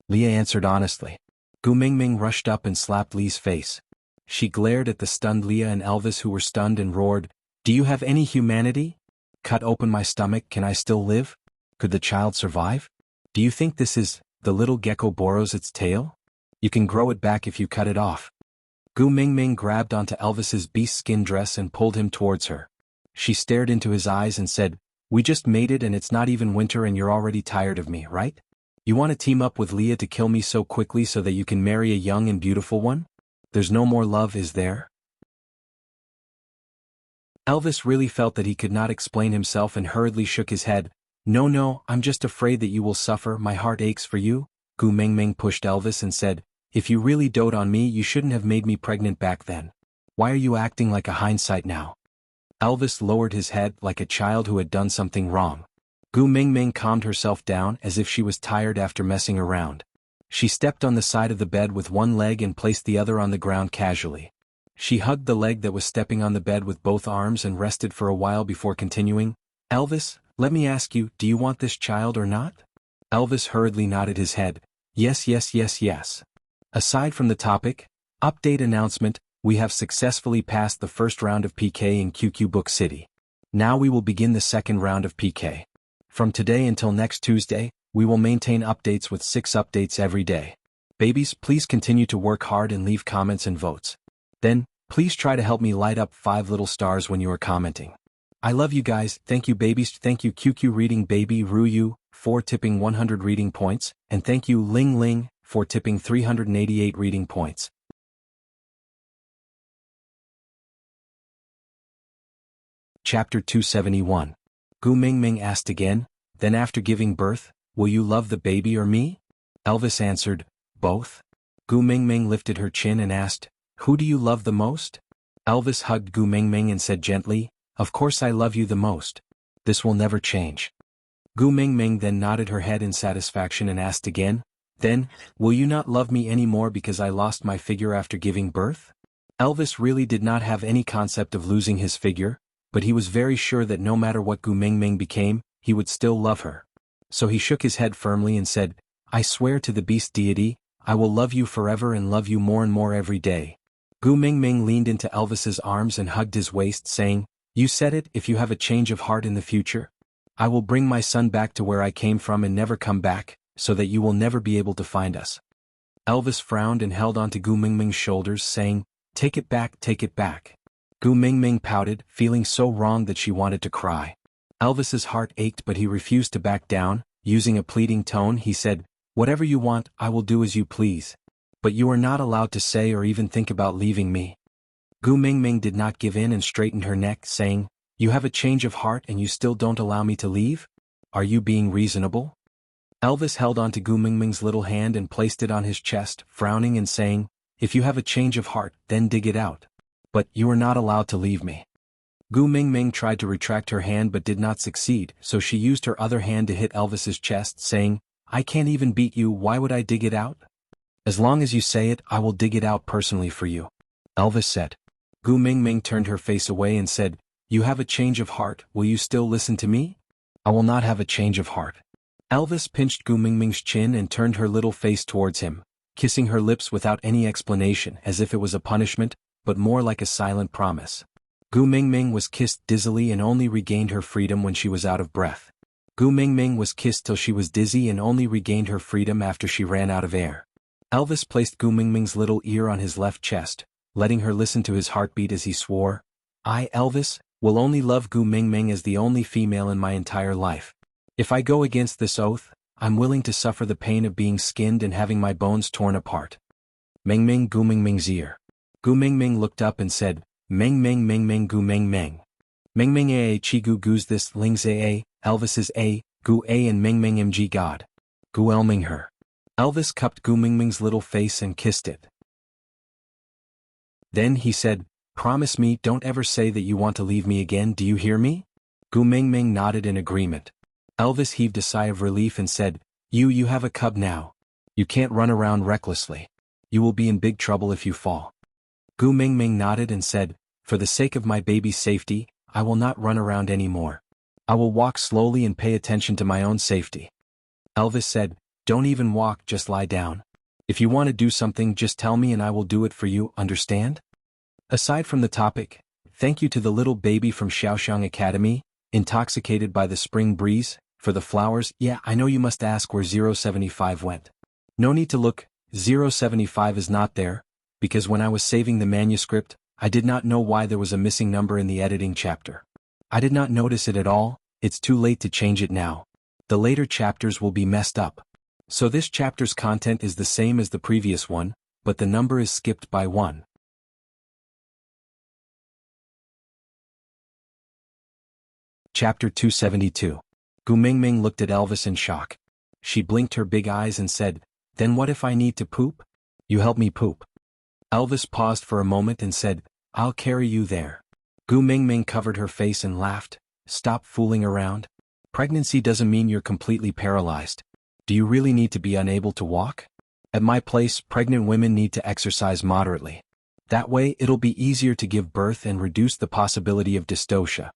Leah answered honestly. Gu Mingming rushed up and slapped Lee's face. She glared at the stunned Leah and Elvis, who were stunned, and roared, "Do you have any humanity? Cut open my stomach, can I still live? Could the child survive? Do you think this is the little gecko borrows its tail? You can grow it back if you cut it off." Gu Mingming grabbed onto Elvis's beast skin dress and pulled him towards her. She stared into his eyes and said, "We just mated and it's not even winter and you're already tired of me, right? You want to team up with Leah to kill me so quickly so that you can marry a young and beautiful one? There's no more love, is there?" Elvis really felt that he could not explain himself and hurriedly shook his head. No, I'm just afraid that you will suffer, my heart aches for you." Gu Mingming pushed Elvis and said, "If you really dote on me, you shouldn't have made me pregnant back then. Why are you acting like a hindsight now?" Elvis lowered his head like a child who had done something wrong. Gu Mingming calmed herself down as if she was tired after messing around. She stepped on the side of the bed with one leg and placed the other on the ground casually. She hugged the leg that was stepping on the bed with both arms and rested for a while before continuing, "Elvis, let me ask you, do you want this child or not?" Elvis hurriedly nodded his head. Yes. Aside from the topic, update announcement, we have successfully passed the first round of PK in QQ Book City. Now we will begin the second round of PK. From today until next Tuesday, we will maintain updates with 6 updates every day. Babies, please continue to work hard and leave comments and votes. Then, please try to help me light up 5 little stars when you are commenting. I love you guys, thank you babies, thank you QQ Reading Baby Ruyu, for tipping 100 reading points, and thank you Ling Ling, for tipping 388 reading points. Chapter 271. Gu Mingming asked again, "Then after giving birth, will you love the baby or me?" Elvis answered, "Both." Gu Mingming lifted her chin and asked, "Who do you love the most?" Elvis hugged Gu Mingming and said gently, "Of course I love you the most. This will never change." Gu Mingming then nodded her head in satisfaction and asked again, "Then, will you not love me anymore because I lost my figure after giving birth?" Elvis really did not have any concept of losing his figure, but he was very sure that no matter what Gu Mingming became, he would still love her. So he shook his head firmly and said, "I swear to the beast deity, I will love you forever and love you more and more every day." Gu Mingming leaned into Elvis's arms and hugged his waist, saying, "You said it, if you have a change of heart in the future, I will bring my son back to where I came from and never come back, so that you will never be able to find us." Elvis frowned and held onto Gu Mingming's shoulders, saying, take it back. Gu Mingming pouted, feeling so wrong that she wanted to cry. Elvis's heart ached, but he refused to back down. Using a pleading tone, he said, "Whatever you want, I will do as you please. But you are not allowed to say or even think about leaving me." Gu Mingming did not give in and straightened her neck, saying, "You have a change of heart and you still don't allow me to leave? Are you being reasonable?" Elvis held onto Gu Mingming's little hand and placed it on his chest, frowning and saying, "If you have a change of heart, then dig it out. But you are not allowed to leave me." Gu Mingming tried to retract her hand but did not succeed, so she used her other hand to hit Elvis's chest, saying, "I can't even beat you, why would I dig it out? As long as you say it, I will dig it out personally for you," Elvis said. Gu Mingming turned her face away and said, "You have a change of heart, will you still listen to me?" "I will not have a change of heart." Elvis pinched Gu Mingming's chin and turned her little face towards him, kissing her lips without any explanation, as if it was a punishment, but more like a silent promise. Gu Mingming was kissed dizzily and only regained her freedom when she was out of breath. Gu Mingming was kissed till she was dizzy and only regained her freedom after she ran out of air. Elvis placed Gu Mingming's little ear on his left chest, letting her listen to his heartbeat as he swore, "I, Elvis, will only love Gu Mingming as the only female in my entire life. If I go against this oath, I'm willing to suffer the pain of being skinned and having my bones torn apart. Meng Meng Gu Meng Meng's ear. Gu Meng Meng looked up and said, Meng Meng Meng Meng Gu Meng Meng. Meng Meng A Chi Gu Gu's this Ling's A, Elvis's A, Gu A and Meng Meng MG God. Gu Elming her. Elvis cupped Gu Meng Meng's little face and kissed it. Then he said, promise me don't ever say that you want to leave me again, do you hear me? Gu Meng Meng nodded in agreement. Elvis heaved a sigh of relief and said, You have a cub now. You can't run around recklessly. You will be in big trouble if you fall. Gu Meng Meng nodded and said, for the sake of my baby's safety, I will not run around anymore. I will walk slowly and pay attention to my own safety. Elvis said, don't even walk, just lie down. If you want to do something, just tell me and I will do it for you, understand? Aside from the topic, thank you to the little baby from Xiaoxiang Academy, intoxicated by the spring breeze, for the flowers. Yeah, I know you must ask where 075 went. No need to look, 075 is not there, because when I was saving the manuscript, I did not know why there was a missing number in the editing chapter. I did not notice it at all, it's too late to change it now. The later chapters will be messed up. So this chapter's content is the same as the previous one, but the number is skipped by 1. Chapter 272. Gu Meng Meng looked at Elvis in shock. She blinked her big eyes and said, then what if I need to poop? You help me poop. Elvis paused for a moment and said, I'll carry you there. Gu Meng Meng covered her face and laughed. Stop fooling around. Pregnancy doesn't mean you're completely paralyzed. Do you really need to be unable to walk? At my place, pregnant women need to exercise moderately. That way, it'll be easier to give birth and reduce the possibility of dystocia.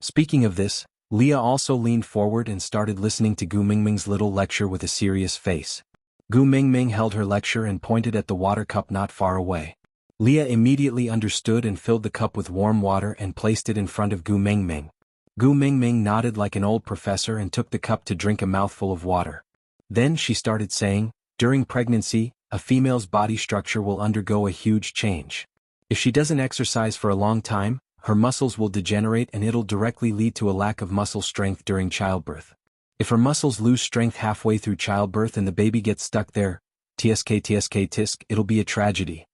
Speaking of this, Leah also leaned forward and started listening to Gu Meng Meng's little lecture with a serious face. Gu Meng Meng held her lecture and pointed at the water cup not far away. Leah immediately understood and filled the cup with warm water and placed it in front of Gu Meng Meng. Gu Meng Meng nodded like an old professor and took the cup to drink a mouthful of water. Then she started saying, during pregnancy, a female's body structure will undergo a huge change. If she doesn't exercise for a long time, her muscles will degenerate and it'll directly lead to a lack of muscle strength during childbirth. If her muscles lose strength halfway through childbirth and the baby gets stuck there, tisk, it'll be a tragedy.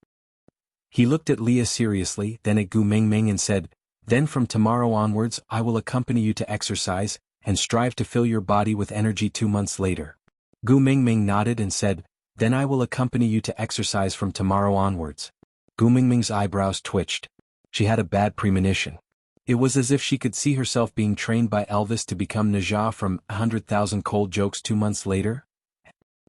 He looked at Leah seriously, then at Gu Meng Meng and said, then from tomorrow onwards I will accompany you to exercise, and strive to fill your body with energy 2 months later. Gu Meng Meng nodded and said, then I will accompany you to exercise from tomorrow onwards. Gu Meng Meng's eyebrows twitched. She had a bad premonition. It was as if she could see herself being trained by Elvis to become Naja from 100,000 Cold Jokes 2 months later.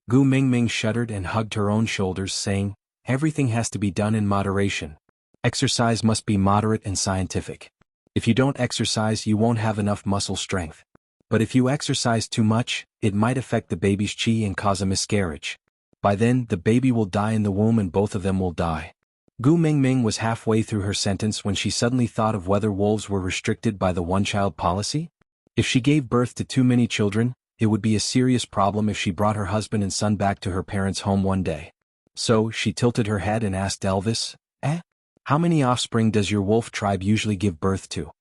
Gu Meng Meng shuddered and hugged her own shoulders, saying, everything has to be done in moderation. Exercise must be moderate and scientific. If you don't exercise, you won't have enough muscle strength. But if you exercise too much, it might affect the baby's chi and cause a miscarriage. By then, the baby will die in the womb and both of them will die. Gu Meng Meng was halfway through her sentence when she suddenly thought of whether wolves were restricted by the one-child policy. If she gave birth to too many children, it would be a serious problem if she brought her husband and son back to her parents' home one day. So, she tilted her head and asked Elvis, how many offspring does your wolf tribe usually give birth to?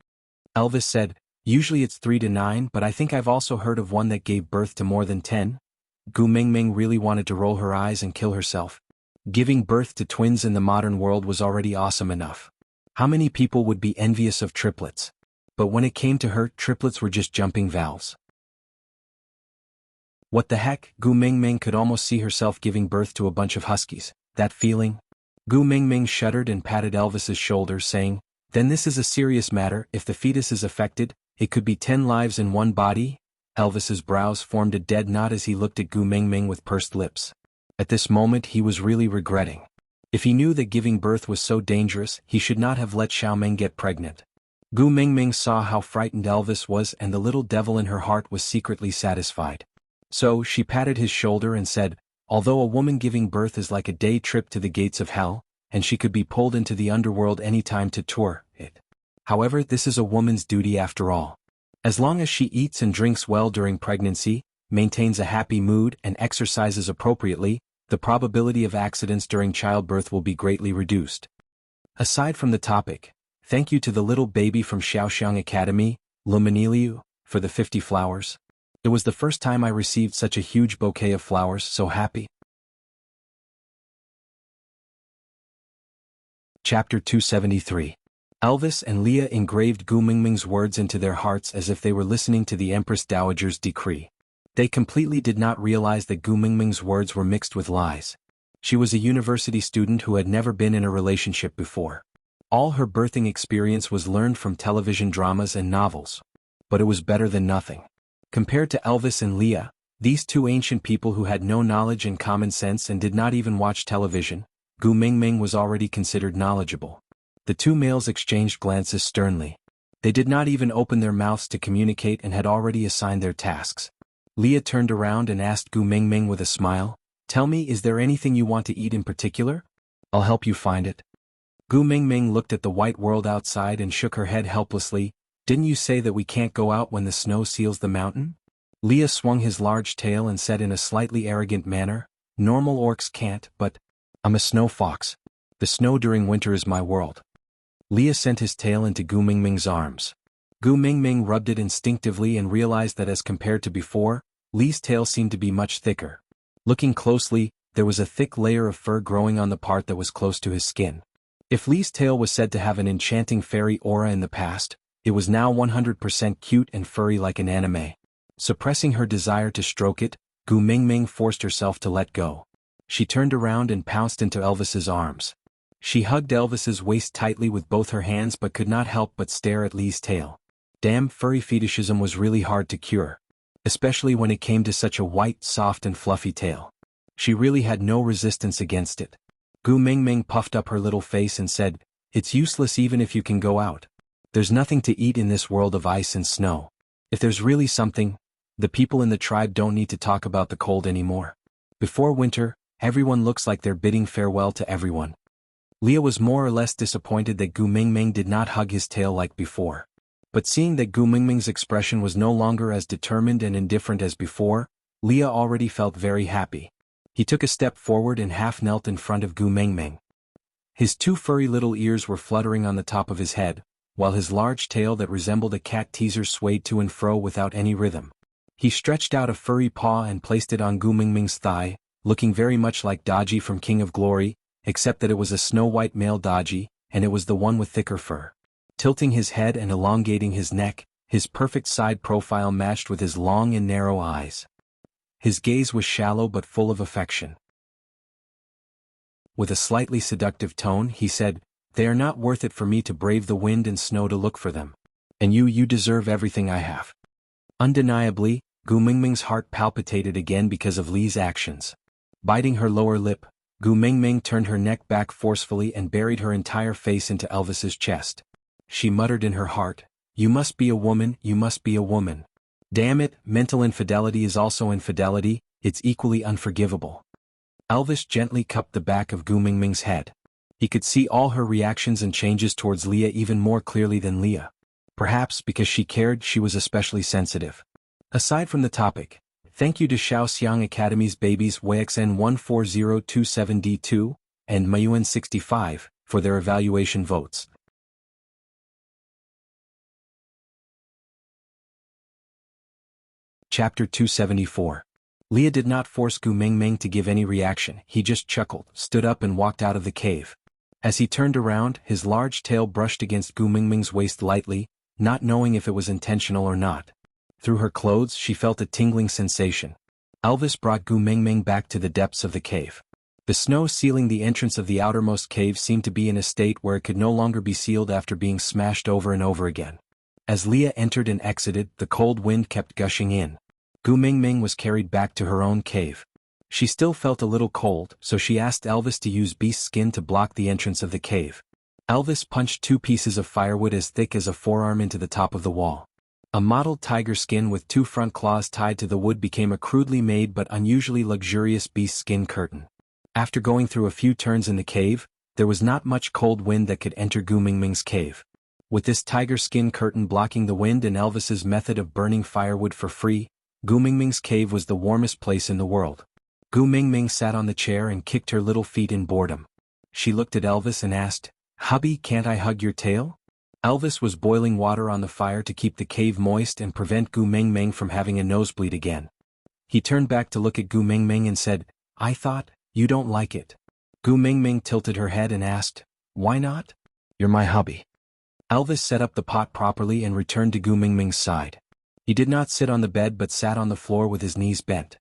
Elvis said, usually it's 3 to 9, but I think I've also heard of one that gave birth to more than 10. Gu Meng Meng really wanted to roll her eyes and kill herself. Giving birth to twins in the modern world was already awesome enough. How many people would be envious of triplets? But when it came to her, triplets were just jumping valves. What the heck? Gu Meng Meng could almost see herself giving birth to a bunch of huskies. That feeling? Gu Meng Meng shuddered and patted Elvis's shoulder, saying, then this is a serious matter. If the fetus is affected, it could be 10 lives in one body. Elvis's brows formed a dead knot as he looked at Gu Meng Meng with pursed lips. At this moment he was really regretting. If he knew that giving birth was so dangerous, he should not have let Xiaomeng get pregnant. Gu Meng Meng saw how frightened Elvis was and the little devil in her heart was secretly satisfied. So, she patted his shoulder and said, although a woman giving birth is like a day trip to the gates of hell, and she could be pulled into the underworld any time to tour it. However, this is a woman's duty after all. As long as she eats and drinks well during pregnancy, maintains a happy mood and exercises appropriately, the probability of accidents during childbirth will be greatly reduced. Aside from the topic, thank you to the little baby from Xiaoxiang Academy, Luminiliu, for the 50 flowers. It was the first time I received such a huge bouquet of flowers, so happy. Chapter 273. Elvis and Leah engraved Gu Mingming's words into their hearts as if they were listening to the Empress Dowager's decree. They completely did not realize that Gu Mingming's words were mixed with lies. She was a university student who had never been in a relationship before. All her birthing experience was learned from television dramas and novels. But it was better than nothing. Compared to Elvis and Leah, these two ancient people who had no knowledge and common sense and did not even watch television, Gu Mingming was already considered knowledgeable. The two males exchanged glances sternly. They did not even open their mouths to communicate and had already assigned their tasks. Leah turned around and asked Gu Mingming with a smile, "Tell me, is there anything you want to eat in particular? I'll help you find it." Gu Mingming looked at the white world outside and shook her head helplessly. "Didn't you say that we can't go out when the snow seals the mountain?" Leah swung his large tail and said in a slightly arrogant manner, "Normal orcs can't, but I'm a snow fox. The snow during winter is my world." Leah sent his tail into Gu Mingming's arms. Gu Mingming rubbed it instinctively and realized that as compared to before, Lee's tail seemed to be much thicker. Looking closely, there was a thick layer of fur growing on the part that was close to his skin. If Lee's tail was said to have an enchanting fairy aura in the past, it was now 100% cute and furry like an anime. Suppressing her desire to stroke it, Gu Mingming forced herself to let go. She turned around and pounced into Elvis's arms. She hugged Elvis's waist tightly with both her hands but could not help but stare at Lee's tail. Damn, furry fetishism was really hard to cure. Especially when it came to such a white, soft and fluffy tail. She really had no resistance against it. Gu Mingming puffed up her little face and said, "It's useless even if you can go out. There's nothing to eat in this world of ice and snow. If there's really something, the people in the tribe don't need to talk about the cold anymore. Before winter, everyone looks like they're bidding farewell to everyone." Leah was more or less disappointed that Gu Mingming did not hug his tail like before. But seeing that Gu Mingming's expression was no longer as determined and indifferent as before, Leah already felt very happy. He took a step forward and half knelt in front of Gu Mingming. His two furry little ears were fluttering on the top of his head, while his large tail that resembled a cat teaser swayed to and fro without any rhythm. He stretched out a furry paw and placed it on Gu Mingming's thigh, looking very much like Daji from King of Glory, except that it was a snow-white male Daji, and it was the one with thicker fur. Tilting his head and elongating his neck, his perfect side profile matched with his long and narrow eyes. His gaze was shallow but full of affection. With a slightly seductive tone, he said, "They are not worth it for me to brave the wind and snow to look for them. And you deserve everything I have." Undeniably, Gu Mingming's heart palpitated again because of Lee's actions. Biting her lower lip, Gu Mingming turned her neck back forcefully and buried her entire face into Elvis's chest. She muttered in her heart, "You must be a woman, you must be a woman. Damn it, mental infidelity is also infidelity, it's equally unforgivable." Elvis gently cupped the back of Gu Mingming's head. He could see all her reactions and changes towards Leah even more clearly than Leah. Perhaps because she cared, she was especially sensitive. Aside from the topic, thank you to Xiaoxiang Academy's babies WXN14027D2 and Mayuan65 for their evaluation votes. Chapter 274. Leah did not force Gu Mingming to give any reaction. He just chuckled, stood up and walked out of the cave. As he turned around, his large tail brushed against Gu Mingming's waist lightly, not knowing if it was intentional or not. Through her clothes she felt a tingling sensation. Elvis brought Gu Mingming back to the depths of the cave. The snow sealing the entrance of the outermost cave seemed to be in a state where it could no longer be sealed after being smashed over and over again. As Leah entered and exited, the cold wind kept gushing in. Gu Mingming was carried back to her own cave. She still felt a little cold, so she asked Elvis to use beast skin to block the entrance of the cave. Elvis punched 2 pieces of firewood as thick as a forearm into the top of the wall. A mottled tiger skin with 2 front claws tied to the wood became a crudely made but unusually luxurious beast skin curtain. After going through a few turns in the cave, there was not much cold wind that could enter Gu Mingming's cave. With this tiger skin curtain blocking the wind and Elvis's method of burning firewood for free, Gu Mingming's cave was the warmest place in the world. Gu Mingming sat on the chair and kicked her little feet in boredom. She looked at Elvis and asked, "Hubby, can't I hug your tail?" Elvis was boiling water on the fire to keep the cave moist and prevent Gu Mengmeng from having a nosebleed again. He turned back to look at Gu Mengmeng and said, "I thought, you don't like it." Gu Mengmeng tilted her head and asked, "Why not?" "You're my hubby." Elvis set up the pot properly and returned to Gu Mengmeng's side. He did not sit on the bed but sat on the floor with his knees bent.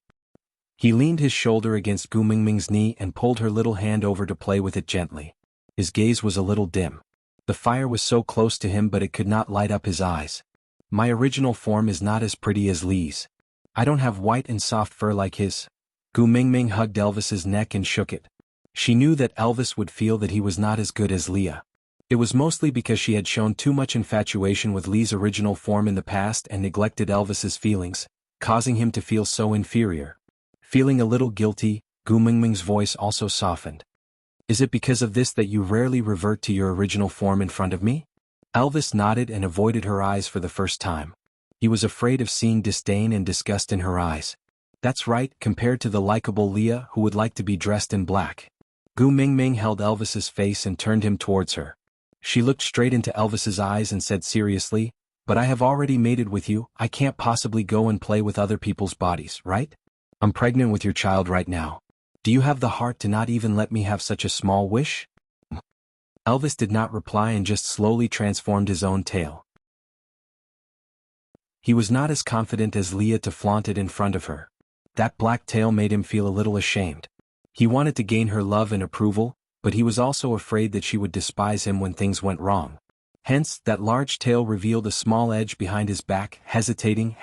He leaned his shoulder against Gu Mengmeng's knee and pulled her little hand over to play with it gently. His gaze was a little dim. The fire was so close to him but it could not light up his eyes. "My original form is not as pretty as Li's. I don't have white and soft fur like his." Gu Mengmeng hugged Elvis's neck and shook it. She knew that Elvis would feel that he was not as good as Leah. It was mostly because she had shown too much infatuation with Li's original form in the past and neglected Elvis's feelings, causing him to feel so inferior. Feeling a little guilty, Gu Mengmeng's voice also softened. "Is it because of this that you rarely revert to your original form in front of me?" Elvis nodded and avoided her eyes for the first time. He was afraid of seeing disdain and disgust in her eyes. "That's right, compared to the likable Leah who would like to be dressed in black." Gu Mengmeng held Elvis's face and turned him towards her. She looked straight into Elvis's eyes and said seriously, "But I have already mated with you, I can't possibly go and play with other people's bodies, right? I'm pregnant with your child right now. Do you have the heart to not even let me have such a small wish?" Elvis did not reply and just slowly transformed his own tail. He was not as confident as Leah to flaunt it in front of her. That black tail made him feel a little ashamed. He wanted to gain her love and approval, but he was also afraid that she would despise him when things went wrong. Hence, that large tail revealed a small edge behind his back. Hesitating,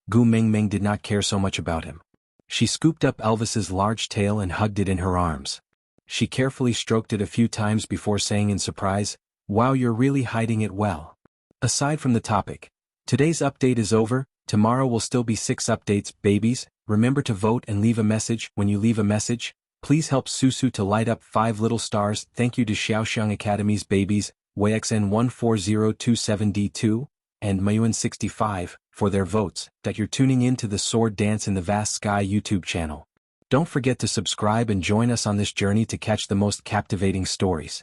Gu Mengmeng did not care so much about him. She scooped up Elvis's large tail and hugged it in her arms. She carefully stroked it a few times before saying in surprise, "Wow, you're really hiding it well." Aside from the topic, today's update is over. Tomorrow will still be 6 updates, babies. Remember to vote and leave a message. When you leave a message, please help Susu to light up 5 little stars. Thank you to Xiaoxiang Academy's babies, WayXN14027D2, and Mayuan65, for their votes, that you're tuning in to the Sword Dance in the Vast Sky YouTube channel. Don't forget to subscribe and join us on this journey to catch the most captivating stories.